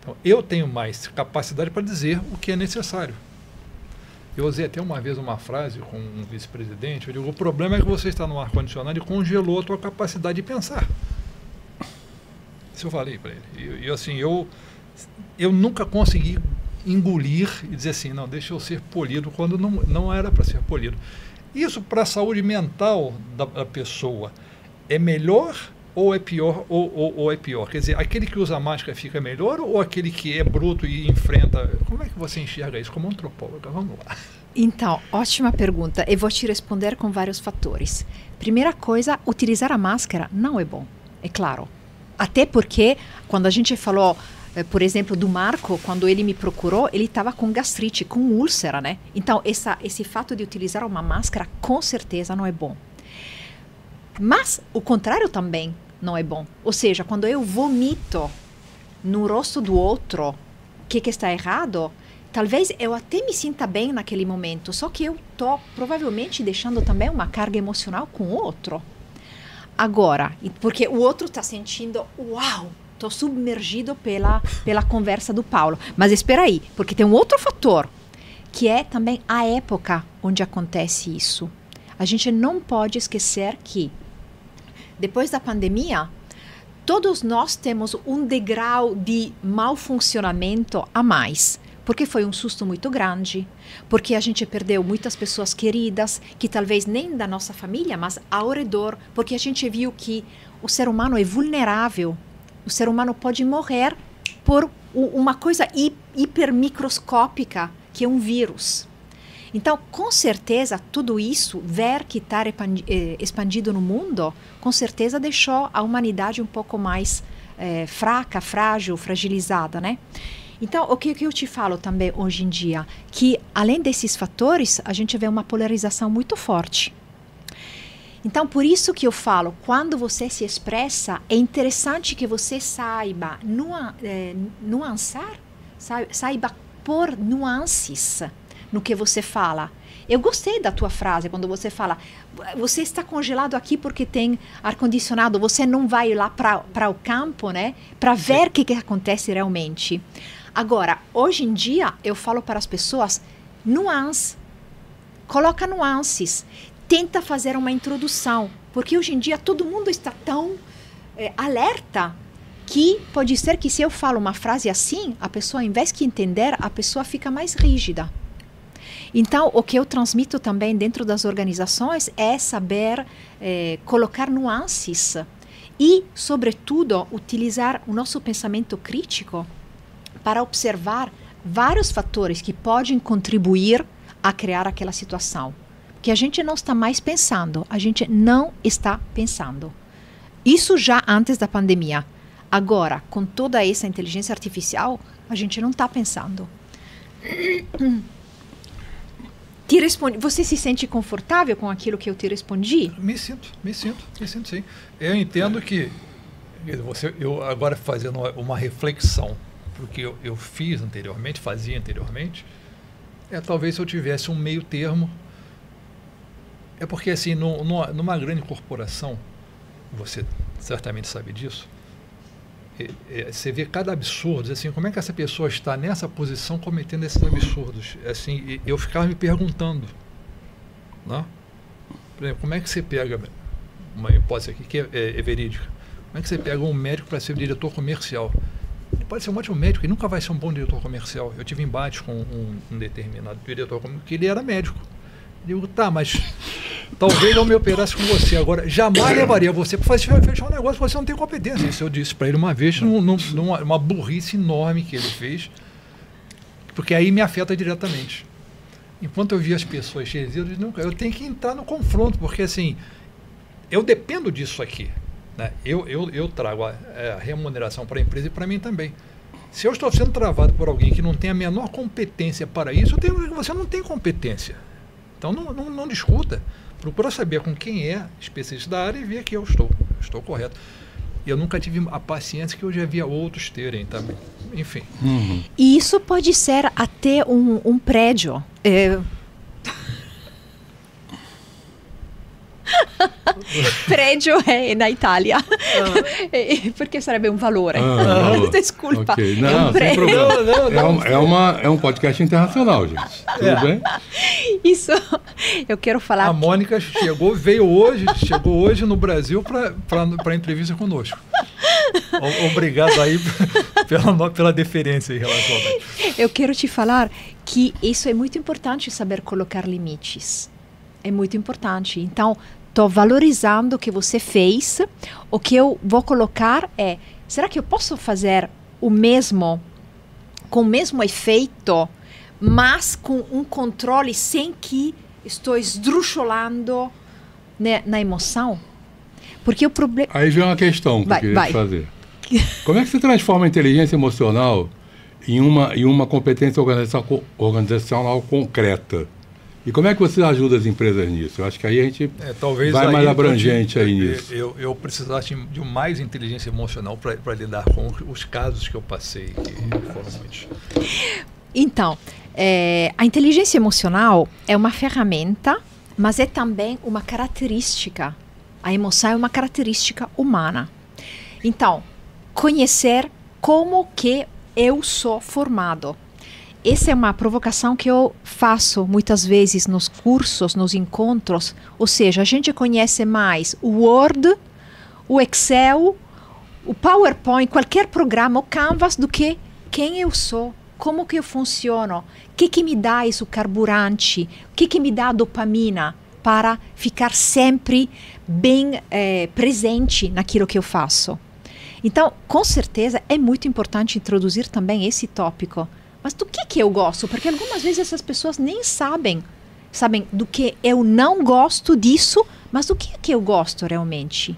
Speaker 2: Então, eu tenho mais capacidade para dizer o que é necessário. Eu usei até uma vez uma frase com um vice-presidente, eu digo, o problema é que você está no ar-condicionado e congelou a tua capacidade de pensar. Isso eu falei para ele. E assim, eu nunca consegui engolir e dizer assim, não, deixa eu ser polido, quando não era para ser polido. Isso para a saúde mental da pessoa é melhor ou é pior? Ou é pior? Quer dizer, aquele que usa máscara fica melhor ou aquele que é bruto e enfrenta? Como é que você enxerga isso como antropóloga? Vamos lá.
Speaker 1: Então, ótima pergunta. Eu vou te responder com vários fatores. Primeira coisa, utilizar a máscara não é bom, é claro. Até porque, quando a gente falou, por exemplo, do Marco, quando ele me procurou, ele estava com gastrite, com úlcera, né? Então, esse fato de utilizar uma máscara, com certeza, não é bom. Mas o contrário também não é bom. Ou seja, quando eu vomito no rosto do outro, o que está errado, talvez eu até me sinta bem naquele momento, só que eu estou provavelmente deixando também uma carga emocional com o outro. Agora, porque o outro está sentindo, uau, estou submergido pela conversa do Paulo. Mas espera aí, porque tem um outro fator, que é também a época onde acontece isso. A gente não pode esquecer que, depois da pandemia, todos nós temos um degrau de mau funcionamento a mais. porque foi um susto muito grande, porque a gente perdeu muitas pessoas queridas, que talvez nem da nossa família, mas ao redor, porque a gente viu que o ser humano é vulnerável, o ser humano pode morrer por uma coisa hipermicroscópica, que é um vírus. Então, com certeza, tudo isso, ver que está expandido no mundo, com certeza deixou a humanidade um pouco mais fraca, frágil, fragilizada, né? Então, o que eu te falo também hoje em dia, que além desses fatores, a gente vê uma polarização muito forte. Então, por isso que eu falo, quando você se expressa, é interessante que você saiba nuançar, saiba pôr nuances no que você fala. Eu gostei da tua frase, quando você fala, você está congelado aqui porque tem ar-condicionado, você não vai lá para o campo, né, para ver o que acontece realmente. Agora, hoje em dia, eu falo para as pessoas, coloca nuances, tenta fazer uma introdução, porque hoje em dia todo mundo está tão alerta, que pode ser que se eu falo uma frase assim, a pessoa, em vez de entender, a pessoa fica mais rígida. Então, o que eu transmito também dentro das organizações é saber colocar nuances e, sobretudo, utilizar o nosso pensamento crítico para observar vários fatores que podem contribuir a criar aquela situação. Que a gente não está mais pensando, a gente não está pensando. Isso já antes da pandemia. Agora, com toda essa inteligência artificial, a gente não está pensando. Você se sente confortável com aquilo que eu te respondi?
Speaker 2: Me sinto sim. Eu entendo que eu agora fazendo uma reflexão porque eu fazia anteriormente, talvez se eu tivesse um meio termo, porque assim, numa grande corporação, você certamente sabe disso, você vê cada absurdo, assim, como é que essa pessoa está nessa posição cometendo esses absurdos? Assim, eu ficava me perguntando, né? Por exemplo, como é que você pega, uma hipótese aqui que é verídica, como é que você pega um médico para ser diretor comercial? Ele pode ser um ótimo médico, ele nunca vai ser um bom diretor comercial. Eu tive embates com um determinado diretor comercial, que ele era médico. Eu digo, tá, mas talvez eu me operasse com você. Agora, jamais levaria você para fechar um negócio, você não tem competência. Isso eu disse para ele uma vez, numa burrice enorme que ele fez, porque aí me afeta diretamente. Enquanto eu vi as pessoas cheias, eu tenho que entrar no confronto, porque assim, eu dependo disso aqui. Né? Eu trago a remuneração para a empresa e para mim também. Se eu estou sendo travado por alguém que não tem a menor competência para isso, você não tem competência. Então não discuta. Procura saber com quem é especialista da área e ver que eu estou correto. E eu nunca tive a paciência que eu já via outros terem também. Enfim.
Speaker 1: Uhum. E isso pode ser até um prédio. Prédio é na Itália. Porque sarebbe un valore. Desculpa.
Speaker 3: Okay. Não, sem problema. É um podcast internacional, gente. Tudo bem?
Speaker 1: Isso. Eu quero falar.
Speaker 2: A Mônica chegou hoje no Brasil para entrevista conosco. Obrigado aí pela deferência em relação a isso.
Speaker 1: Eu quero te falar que isso é muito importante, saber colocar limites. É muito importante. Então, estou valorizando o que você fez. O que eu vou colocar é, será que eu posso fazer com o mesmo efeito, mas com um controle sem que estou esdrúxulando, né, na emoção? Porque o problema...
Speaker 3: Aí vem uma questão que eu queria te fazer. Como é que você transforma a inteligência emocional em uma competência organizacional concreta? E como é que você ajuda as empresas nisso? Eu acho que aí a gente vai mais abrangente aí nisso.
Speaker 2: Eu precisasse de mais inteligência emocional para lidar com os casos que eu passei, que foram muitos.
Speaker 1: Então, a inteligência emocional é uma ferramenta, mas é também uma característica. A emoção é uma característica humana. Então, conhecer como que eu sou formado. Essa é uma provocação que eu faço muitas vezes nos cursos, nos encontros. Ou seja, a gente conhece mais o Word, o Excel, o PowerPoint, qualquer programa, o Canvas, do que quem eu sou, como que eu funciono, o que me dá isso carburante, o que me dá dopamina para ficar sempre bem presente naquilo que eu faço. Então, com certeza, é muito importante introduzir também esse tópico. Mas do que eu gosto? Porque algumas vezes essas pessoas nem sabem do que eu não gosto disso, mas do que eu gosto realmente.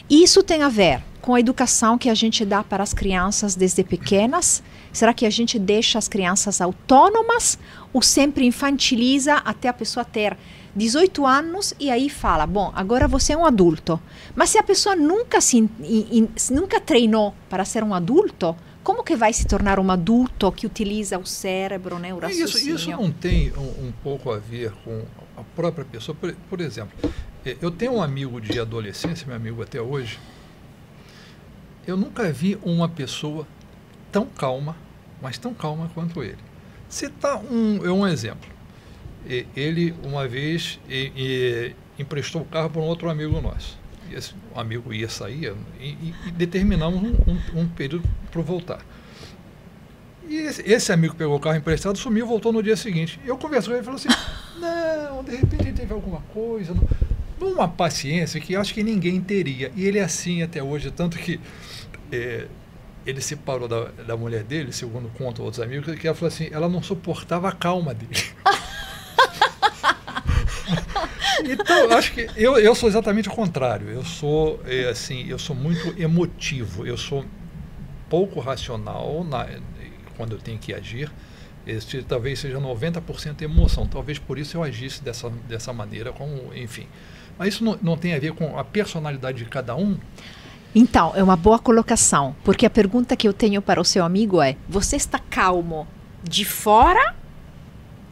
Speaker 1: E isso tem a ver com a educação que a gente dá para as crianças desde pequenas. Será que a gente deixa as crianças autônomas ou sempre infantiliza até a pessoa ter 18 anos e aí fala, bom, agora você é um adulto. Mas se a pessoa nunca treinou para ser um adulto, como que vai se tornar um adulto que utiliza o cérebro, né, o raciocínio?
Speaker 2: Isso não tem um pouco a ver com a própria pessoa? Por exemplo, eu tenho um amigo de adolescência, meu amigo até hoje, eu nunca vi uma pessoa tão calma, mas tão calma quanto ele. Citar um exemplo. Ele, uma vez, emprestou o carro para um outro amigo nosso. Esse amigo ia sair e determinamos um período para voltar. E esse amigo pegou o carro emprestado, sumiu, voltou no dia seguinte. Eu conversei com ele e falei assim, não, de repente ele teve alguma coisa, numa paciência que acho que ninguém teria. E ele é assim até hoje, tanto que ele se separou da mulher dele, segundo contam outros amigos, que ela falou assim, ela não suportava a calma dele. Então, acho que eu sou exatamente o contrário. Eu sou muito emotivo. Eu sou pouco racional quando eu tenho que agir. Talvez seja 90% emoção. Talvez por isso eu agisse dessa maneira, enfim. Mas isso não tem a ver com a personalidade de cada um?
Speaker 1: Então, é uma boa colocação. Porque a pergunta que eu tenho para o seu amigo é, você está calmo de fora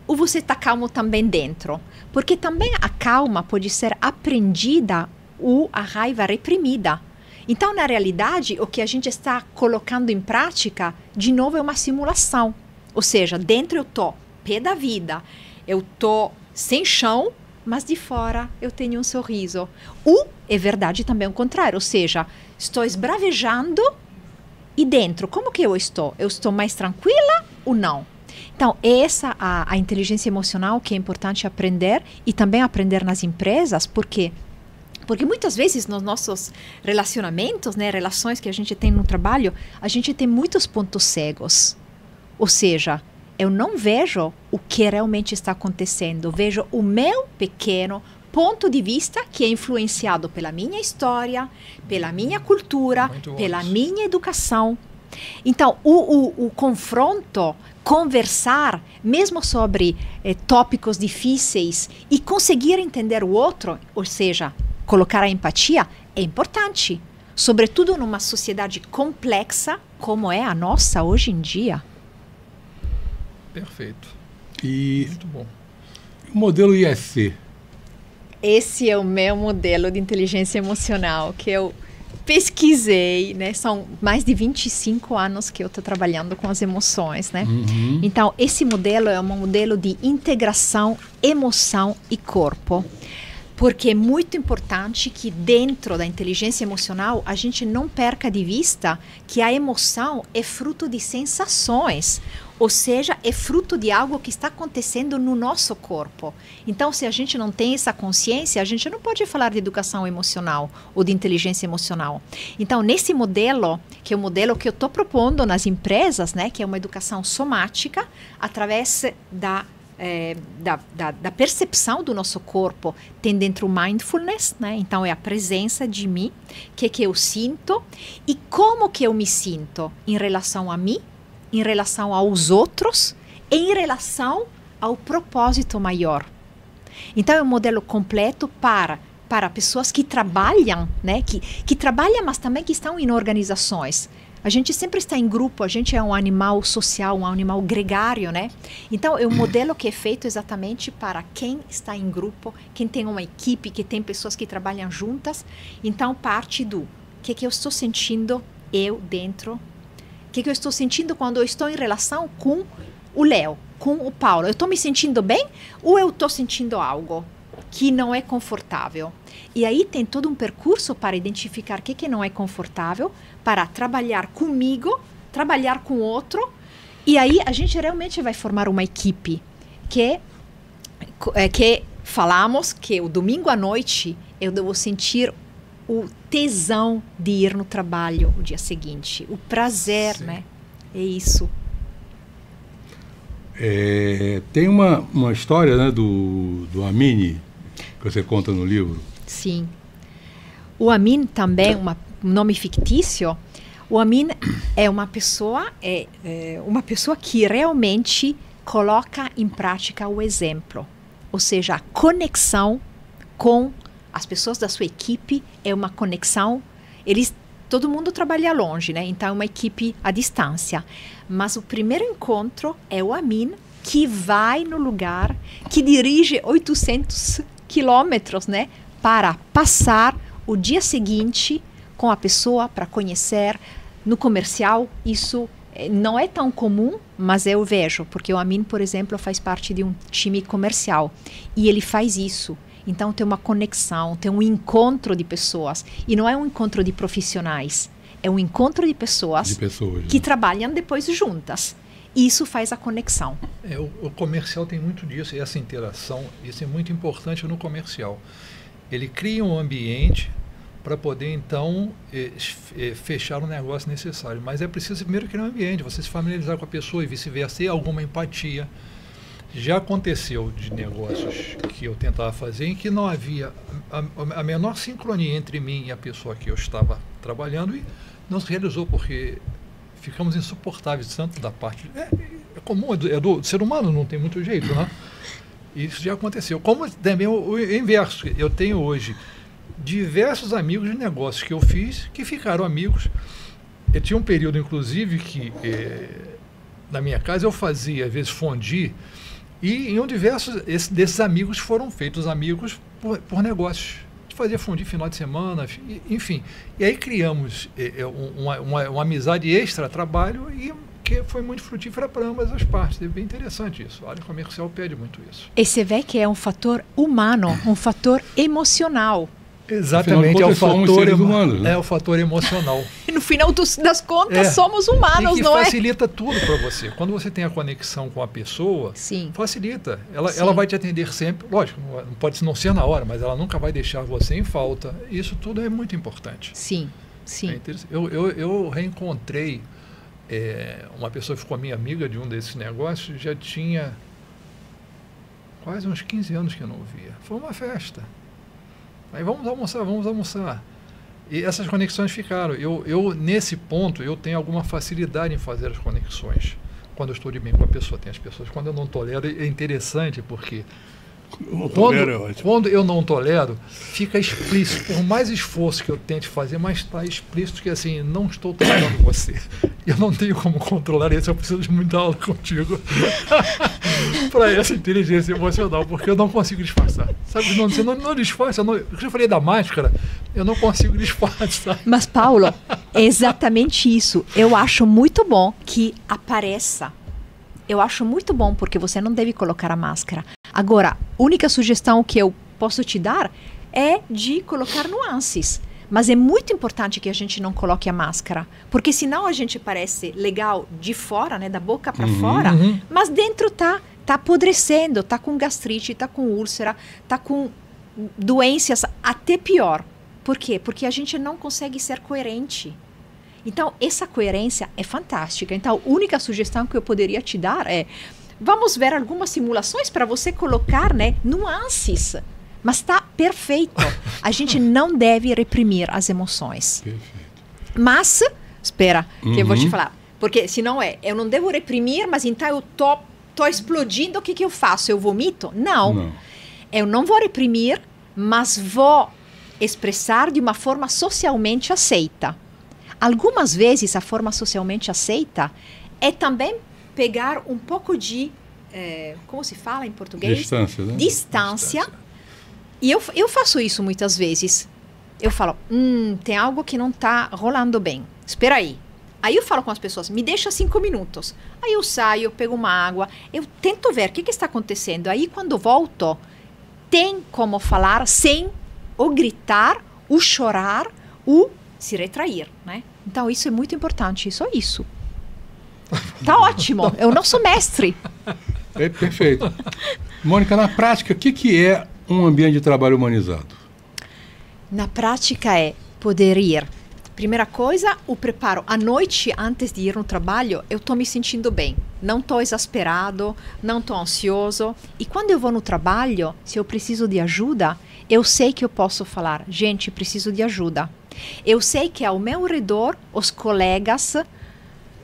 Speaker 1: ou você está calmo também dentro? Porque também a calma pode ser aprendida ou a raiva reprimida. Então, na realidade, o que a gente está colocando em prática, de novo, é uma simulação. Ou seja, dentro eu estou pé da vida, eu estou sem chão, mas de fora eu tenho um sorriso. Ou é verdade também o contrário, ou seja, estou esbravejando e dentro, como que eu estou? Eu estou mais tranquila ou não? Então, essa a inteligência emocional que é importante aprender e também aprender nas empresas, por quê? Porque muitas vezes nos nossos relacionamentos, né, relações que a gente tem no trabalho, a gente tem muitos pontos cegos. Ou seja, eu não vejo o que realmente está acontecendo, vejo o meu pequeno ponto de vista que é influenciado pela minha história, pela minha cultura, pela minha educação. Então, o confronto, conversar, mesmo sobre tópicos difíceis e conseguir entender o outro, ou seja, colocar a empatia, é importante. Sobretudo numa sociedade complexa como é a nossa hoje em dia.
Speaker 2: Perfeito.
Speaker 3: E
Speaker 2: muito bom.
Speaker 3: O modelo ISC?
Speaker 1: Esse é o meu modelo de inteligência emocional que eu pesquisei, né? São mais de 25 anos que eu estou trabalhando com as emoções, né?
Speaker 3: Uhum.
Speaker 1: Então, esse modelo é um modelo de integração, emoção e corpo. Porque é muito importante que dentro da inteligência emocional a gente não perca de vista que a emoção é fruto de sensações, ou seja, é fruto de algo que está acontecendo no nosso corpo. Então, se a gente não tem essa consciência, a gente não pode falar de educação emocional ou de inteligência emocional. Então, nesse modelo, que é o modelo que eu estou propondo nas empresas, né, que é uma educação somática, através da percepção do nosso corpo, tem dentro o mindfulness, né? Então é a presença de mim, que eu sinto e como que eu me sinto em relação a mim, em relação aos outros e em relação ao propósito maior. Então é um modelo completo para pessoas que trabalham, né? Que trabalham, mas também que estão em organizações. A gente sempre está em grupo, a gente é um animal social, um animal gregário, né? Então, é um modelo que é feito exatamente para quem está em grupo, quem tem uma equipe, que tem pessoas que trabalham juntas. Então, parte do que eu estou sentindo eu dentro, o que eu estou sentindo quando eu estou em relação com o Léo, com o Paulo. Eu estou me sentindo bem ou eu estou sentindo algo que não é confortável? E aí tem todo um percurso para identificar o que não é confortável, para trabalhar comigo, trabalhar com o outro E aí a gente realmente vai formar uma equipe que falamos que o domingo à noite eu devo sentir o tesão de ir no trabalho o dia seguinte, o prazer, né? É isso.
Speaker 3: Tem uma história, né, do Amin, que você conta no livro.
Speaker 1: Sim. O Amin também, um nome fictício. O Amin é uma pessoa que realmente coloca em prática o exemplo. Ou seja, a conexão com as pessoas da sua equipe é uma conexão. Todo mundo trabalha longe, né? Então é uma equipe à distância. Mas o primeiro encontro é o Amin, que vai no lugar, que dirige 800 quilômetros, né? Para passar o dia seguinte com a pessoa, para conhecer. No comercial, isso não é tão comum, mas eu vejo, porque o Amin, por exemplo, faz parte de um time comercial. E ele faz isso. Então tem uma conexão, tem um encontro de pessoas. E não é um encontro de profissionais, é um encontro de pessoas que trabalham depois juntas. Isso faz a conexão.
Speaker 2: O comercial tem muito disso, essa interação, isso é muito importante no comercial. Ele cria um ambiente para poder, então, fechar o negócio necessário. Mas é preciso primeiro criar um ambiente, você se familiarizar com a pessoa e vice-versa, ter alguma empatia. Já aconteceu de negócios que eu tentava fazer em que não havia a menor sincronia entre mim e a pessoa que eu estava trabalhando e não se realizou porque ficamos insuportáveis tanto da parte... É comum, é do ser humano, não tem muito jeito, né? Isso já aconteceu. Como também o inverso. Eu tenho hoje diversos amigos de negócios que eu fiz que ficaram amigos. Eu tinha um período, inclusive, que na minha casa eu fazia, às vezes, fondue. E em desses amigos foram feitos amigos por negócios. A gente fazia fundir final de semana, enfim. E aí criamos uma amizade extra-trabalho e que foi muito frutífera para ambas as partes. É bem interessante isso. A área comercial pede muito isso.
Speaker 1: E você vê que é um fator humano, um fator emocional.
Speaker 2: Exatamente, é o fator humano, né? É o fator emocional.
Speaker 1: E no final das contas, somos humanos, não é?
Speaker 2: Facilita tudo para você. Quando você tem a conexão com a pessoa,
Speaker 1: sim,
Speaker 2: facilita. Ela vai te atender sempre, lógico, não pode não ser na hora, mas ela nunca vai deixar você em falta. Isso tudo é muito importante.
Speaker 1: Sim, sim.
Speaker 2: Eu reencontrei uma pessoa que ficou minha amiga de um desses negócios, já tinha quase uns 15 anos que eu não via. Foi uma festa. Aí vamos almoçar. E essas conexões ficaram. Nesse ponto, eu tenho alguma facilidade em fazer as conexões. Quando eu estou de bem com a pessoa, tem as pessoas. Quando eu não tolero, é interessante, porque quando eu não tolero, fica explícito. Por mais esforço que eu tente fazer, mas está explícito que assim, não estou tolerando você. Eu não tenho como controlar isso, eu preciso de muita aula contigo para essa inteligência emocional, porque eu não consigo disfarçar. Sabe, você não disfarça. Eu falei da máscara, eu não consigo disfarçar.
Speaker 1: Mas, Paulo, é exatamente isso. Eu acho muito bom que apareça. Eu acho muito bom, porque você não deve colocar a máscara. Agora, a única sugestão que eu posso te dar é de colocar nuances. Mas é muito importante que a gente não coloque a máscara, porque senão a gente parece legal de fora, né, da boca para fora, mas dentro tá apodrecendo, tá com gastrite, tá com úlcera, tá com doenças até pior. Por quê? Porque a gente não consegue ser coerente. Então, essa coerência é fantástica. Então, a única sugestão que eu poderia te dar é: vamos ver algumas simulações para você colocar, né, nuances. Mas está perfeito. A gente não deve reprimir as emoções.
Speaker 3: Perfeito.
Speaker 1: Mas, espera, que eu vou te falar. Porque senão eu não devo reprimir, mas então eu tô explodindo, o que eu faço? Eu vomito? Não. Eu não vou reprimir, mas vou expressar de uma forma socialmente aceita. Algumas vezes a forma socialmente aceita é também pegar um pouco de, como se fala em português?
Speaker 3: Distância, né?
Speaker 1: Distância. E eu faço isso muitas vezes. Eu falo, tem algo que não está rolando bem. Espera aí. Aí eu falo com as pessoas, me deixa 5 minutos. Aí eu saio, eu pego uma água, eu tento ver o que está acontecendo. Aí quando volto, tem como falar sem ou gritar, ou chorar, ou se retrair, né? Então isso é muito importante, só isso. Tá ótimo, é o nosso mestre.
Speaker 3: É perfeito. Mônica, na prática, o que é um ambiente de trabalho humanizado?
Speaker 1: Na prática é poder ir. Primeira coisa, o preparo. À noite, antes de ir no trabalho, eu estou me sentindo bem. Não estou exasperado, não estou ansioso. E quando eu vou no trabalho, se eu preciso de ajuda, eu sei que eu posso falar, gente, preciso de ajuda. Eu sei que ao meu redor, os colegas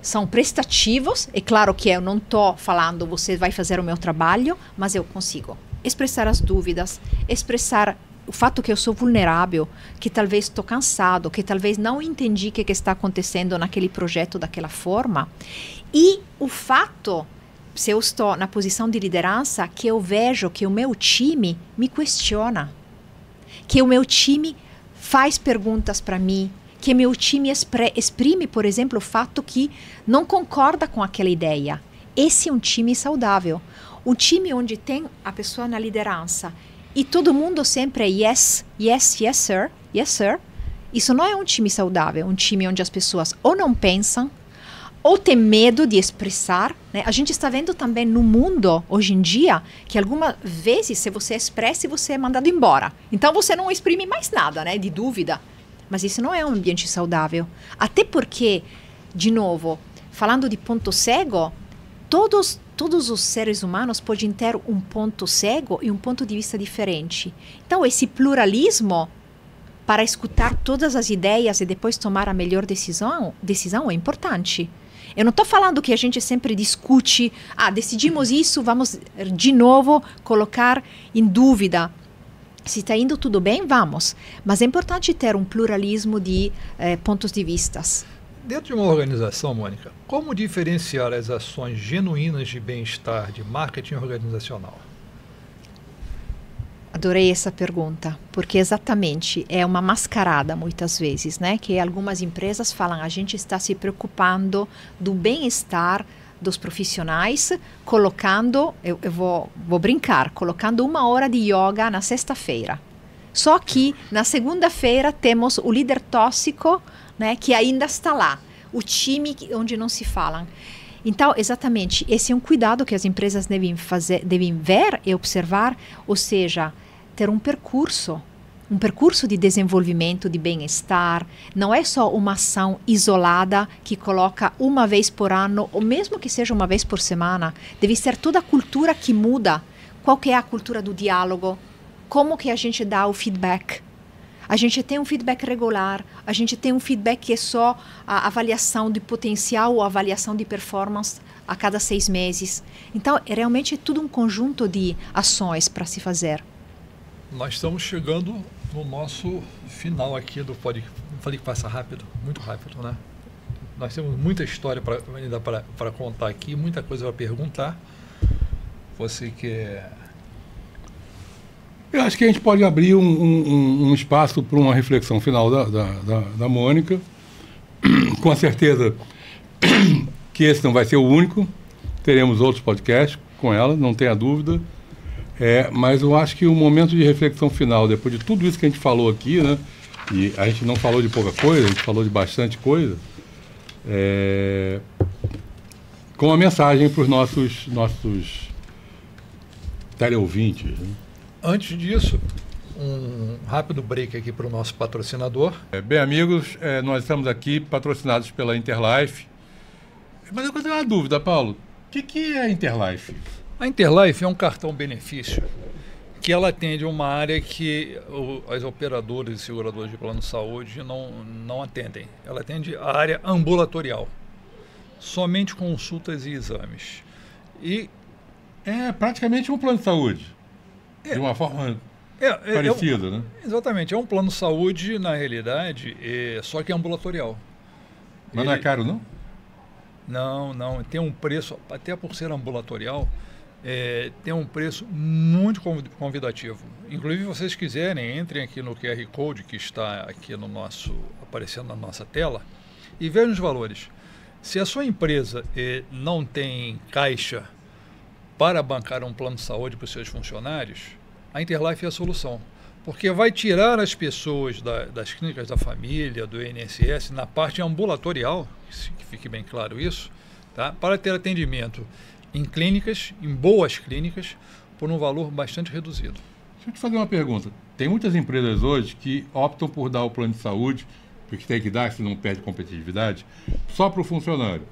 Speaker 1: são prestativos. É claro que eu não estou falando, você vai fazer o meu trabalho, mas eu consigo expressar as dúvidas, expressar o fato que eu sou vulnerável, que talvez estou cansado, que talvez não entendi o que está acontecendo naquele projeto daquela forma. E o fato, se eu estou na posição de liderança, que eu vejo que o meu time me questiona, que o meu time faz perguntas para mim, que meu time exprime, por exemplo, o fato que não concorda com aquela ideia. Esse é um time saudável. Um time onde tem a pessoa na liderança e todo mundo sempre é yes, yes, yes, sir, yes, sir. Isso não é um time saudável, um time onde as pessoas ou não pensam, ou têm medo de expressar, né? A gente está vendo também no mundo, hoje em dia, que algumas vezes, se você expressa, você é mandado embora. Então, você não exprime mais nada, né, de dúvida. Mas isso não é um ambiente saudável. Até porque, de novo, falando de ponto cego, todos os seres humanos podem ter um ponto cego e um ponto de vista diferente. Então, esse pluralismo, para escutar todas as ideias e depois tomar a melhor decisão é importante. Eu não estou falando que a gente sempre discute, decidimos isso, vamos de novo colocar em dúvida. Se está indo tudo bem, vamos. Mas é importante ter um pluralismo de pontos de vistas.
Speaker 2: Dentro de uma organização, Mônica, como diferenciar as ações genuínas de bem-estar, de marketing organizacional?
Speaker 1: Adorei essa pergunta, porque exatamente é uma mascarada muitas vezes, né? Que algumas empresas falam, a gente está se preocupando do bem-estar dos profissionais, colocando, eu vou brincar, colocando 1 hora de yoga na sexta-feira. Só que na segunda-feira temos o líder tóxico, né, que ainda está lá, o time onde não se falam. Então, exatamente, esse é um cuidado que as empresas devem ver e observar, ou seja, ter um percurso de desenvolvimento, de bem-estar. Não é só uma ação isolada que coloca uma vez por ano, ou mesmo que seja uma vez por semana. Deve ser toda a cultura que muda. Qual que é a cultura do diálogo? Como que a gente dá o feedback? A gente tem um feedback regular, a gente tem um feedback que é só a avaliação de potencial ou avaliação de performance a cada 6 meses. Então, é realmente tudo um conjunto de ações para se fazer.
Speaker 2: Nós estamos chegando no nosso final aqui do podcast. Falei que passa rápido, muito rápido, né? Nós temos muita história ainda para contar aqui, muita coisa para perguntar. Você quer...
Speaker 3: Eu acho que a gente pode abrir um espaço para uma reflexão final da Mônica. Com a certeza que esse não vai ser o único. Teremos outros podcasts com ela, não tenha dúvida. Mas eu acho que o momento de reflexão final, depois de tudo isso que a gente falou aqui, né? E a gente não falou de pouca coisa, a gente falou de bastante coisa, com uma mensagem para os nossos teleouvintes, né?
Speaker 2: Antes disso, um rápido break aqui para o nosso patrocinador.
Speaker 3: Bem, amigos, nós estamos aqui patrocinados pela Interlife. Mas eu tenho uma dúvida, Paulo. O que é a Interlife?
Speaker 2: A Interlife é um cartão benefício que ela atende uma área que as operadoras e seguradoras de plano de saúde não atendem. Ela atende a área ambulatorial, somente consultas e exames. E
Speaker 3: é praticamente um plano de saúde. De uma forma parecida, né?
Speaker 2: Exatamente. É um plano de saúde, na realidade, só que é ambulatorial.
Speaker 3: Mas não é caro, não?
Speaker 2: Não. Tem um preço, até por ser ambulatorial, tem um preço muito convidativo. Inclusive, se vocês quiserem, entrem aqui no QR Code que está aqui aparecendo na nossa tela e vejam os valores. Se a sua empresa não tem caixa para bancar um plano de saúde para os seus funcionários, a Interlife é a solução. Porque vai tirar as pessoas das clínicas da família, do INSS, na parte ambulatorial, que fique bem claro isso, tá? Para ter atendimento em clínicas, em boas clínicas, por um valor bastante reduzido.
Speaker 3: Deixa eu te fazer uma pergunta. Tem muitas empresas hoje que optam por dar o plano de saúde, porque tem que dar, se não perde competitividade, só para o funcionário.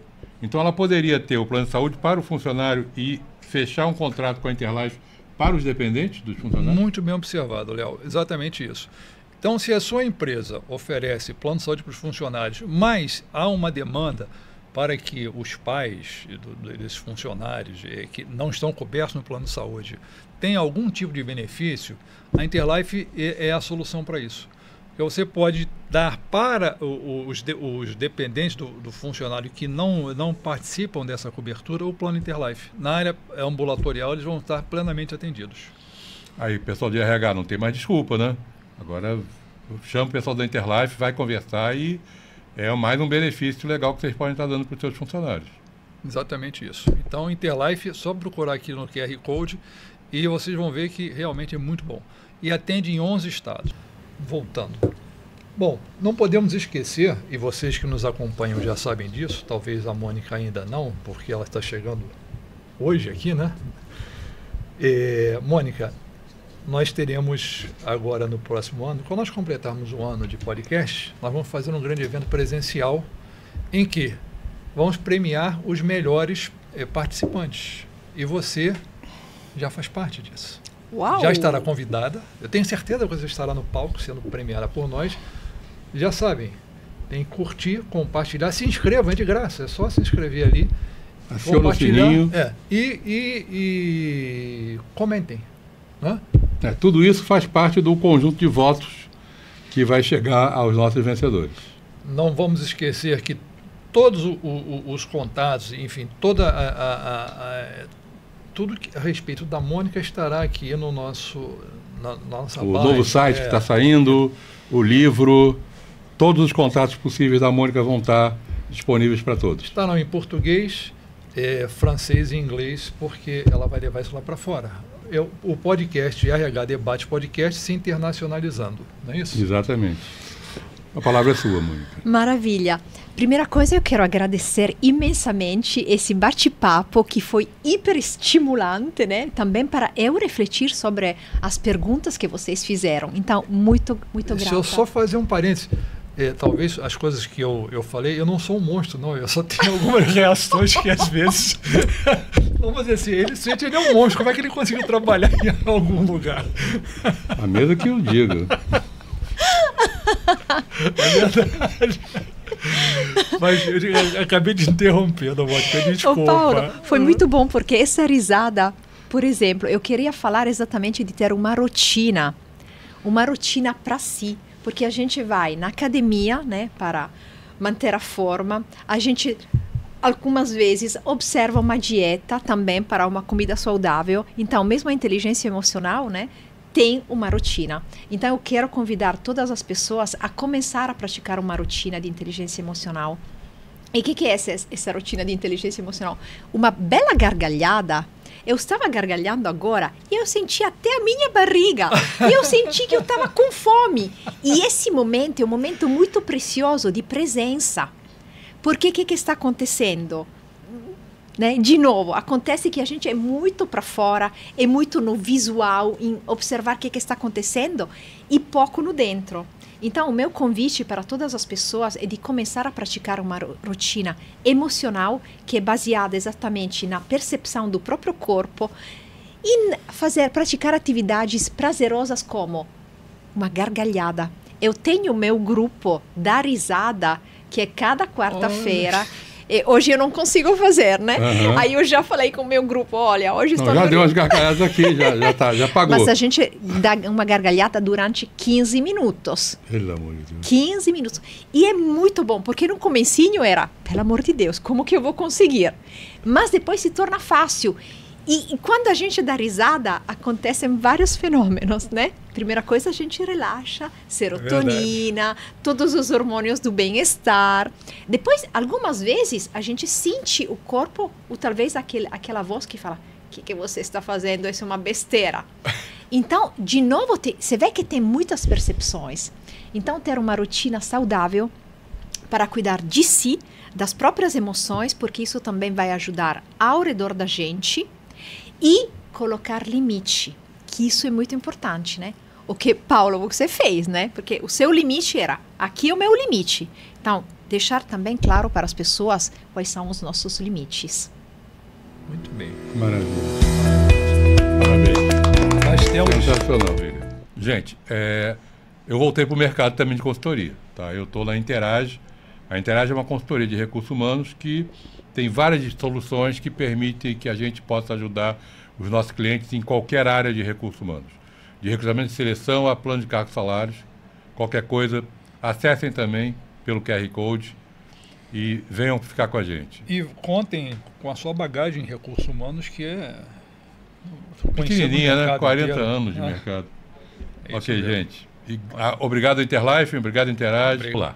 Speaker 3: Então ela poderia ter o plano de saúde para o funcionário e fechar um contrato com a Interlife para os dependentes dos funcionários?
Speaker 2: Muito bem observado, Léo. Exatamente isso. Então, se a sua empresa oferece plano de saúde para os funcionários, mas há uma demanda para que os pais desses funcionários que não estão cobertos no plano de saúde tenham algum tipo de benefício, a Interlife é a solução para isso. Porque você pode dar para os dependentes do funcionário que não participam dessa cobertura o plano Interlife. Na área ambulatorial, eles vão estar plenamente atendidos.
Speaker 3: Aí o pessoal de RH não tem mais desculpa, né? Agora chama o pessoal da Interlife, vai conversar e é mais um benefício legal que vocês podem estar dando para os seus funcionários.
Speaker 2: Exatamente isso. Então, Interlife, só procurar aqui no QR Code e vocês vão ver que realmente é muito bom. E atende em 11 estados. Voltando. Bom, não podemos esquecer, e vocês que nos acompanham já sabem disso, talvez a Mônica ainda não, porque ela está chegando hoje aqui, né? Mônica, nós teremos agora no próximo ano, quando nós completarmos um ano de podcast, nós vamos fazer um grande evento presencial em que vamos premiar os melhores participantes. E você já faz parte disso.
Speaker 1: Uau.
Speaker 2: Já estará convidada. Eu tenho certeza que você estará no palco sendo premiada por nós. Já sabem, tem que curtir, compartilhar, se inscreva, é de graça, é só se inscrever ali.
Speaker 3: Aciona o sininho.
Speaker 2: E comentem. Né?
Speaker 3: Tudo isso faz parte do conjunto de votos que vai chegar aos nossos vencedores.
Speaker 2: Não vamos esquecer que todos os contatos, enfim, tudo a respeito da Mônica estará aqui no na nossa
Speaker 3: o
Speaker 2: base,
Speaker 3: novo site que está saindo, o livro, todos os contatos possíveis da Mônica vão estar disponíveis para todos.
Speaker 2: Estarão em português, francês e inglês, porque ela vai levar isso lá para fora. O podcast RH Debate Podcast se internacionalizando, não é isso?
Speaker 3: Exatamente. A palavra é sua, Mônica.
Speaker 1: Maravilha. Primeira coisa, eu quero agradecer imensamente esse bate-papo que foi hiper estimulante, né? Também para eu refletir sobre as perguntas que vocês fizeram. Então, muito grata.
Speaker 2: Deixa eu só fazer um parênteses. Talvez as coisas que eu falei, eu não sou um monstro, não. Eu só tenho algumas reações que às vezes... Vamos dizer assim, ele é um monstro. Como é que ele conseguiu trabalhar em algum lugar?
Speaker 3: A mesma que eu digo.
Speaker 2: É verdade. Mas eu acabei de interromper, não vou ter desculpa.
Speaker 1: Ô, Paulo, foi muito bom, porque essa risada, por exemplo, eu queria falar exatamente de ter uma rotina para si, porque a gente vai na academia, né, para manter a forma, a gente algumas vezes observa uma dieta também para uma comida saudável, então mesmo a inteligência emocional, né, tem uma rotina. Então, eu quero convidar todas as pessoas a começar a praticar uma rotina de inteligência emocional. E o que é essa rotina de inteligência emocional? Uma bela gargalhada. Eu estava gargalhando agora e eu senti até a minha barriga. E eu senti que eu estava com fome. E esse momento é um momento muito precioso de presença. Porque o que está acontecendo? Né? De novo, acontece que a gente é muito para fora, é muito no visual, em observar o que está acontecendo e pouco no dentro. Então, o meu convite para todas as pessoas é de começar a praticar uma rotina emocional que é baseada exatamente na percepção do próprio corpo e praticar atividades prazerosas como uma gargalhada. Eu tenho o meu grupo da risada, que é cada quarta-feira. Hoje eu não consigo fazer, né? Uhum. Aí eu já falei com o meu grupo, olha, hoje estou...
Speaker 3: Já deu umas gargalhadas aqui, já pagou.
Speaker 1: Mas a gente dá uma gargalhada durante 15 minutos.
Speaker 3: Pelo amor de Deus.
Speaker 1: 15 minutos. E é muito bom, porque no comecinho era, pelo amor de Deus, como que eu vou conseguir? Mas depois se torna fácil. E quando a gente dá risada, acontecem vários fenômenos, né? Primeira coisa, a gente relaxa, serotonina, todos os hormônios do bem-estar. Depois, algumas vezes, a gente sente o corpo, ou talvez aquela voz que fala, o que você está fazendo? Isso é uma besteira. Então, de novo, você vê que tem muitas percepções. Então, ter uma rotina saudável para cuidar de si, das próprias emoções, porque isso também vai ajudar ao redor da gente, e colocar limite, que isso é muito importante, né? O que, Paulo, você fez, né? Porque o seu limite era, aqui é o meu limite. Então, deixar também claro para as pessoas quais são os nossos limites.
Speaker 2: Muito bem.
Speaker 3: Maravilha. Parabéns.
Speaker 2: Nós temos...
Speaker 3: Sensacional, William. Gente, eu voltei para o mercado também de consultoria. Tá? Eu estou na Interage. A Interage é uma consultoria de recursos humanos que tem várias soluções que permitem que a gente possa ajudar os nossos clientes em qualquer área de recursos humanos. De recrutamento de seleção a plano de cargos e salários. Qualquer coisa, acessem também pelo QR Code e venham ficar com a gente.
Speaker 2: E contem com a sua bagagem em recursos humanos, que é...
Speaker 3: pequenininha, né? 40
Speaker 2: inteiro.
Speaker 3: anos de mercado.
Speaker 2: É
Speaker 3: Ok,
Speaker 2: isso mesmo.
Speaker 3: gente. Obrigado, Interlife. Obrigado, Interage.
Speaker 2: Obrigado.
Speaker 3: Por lá.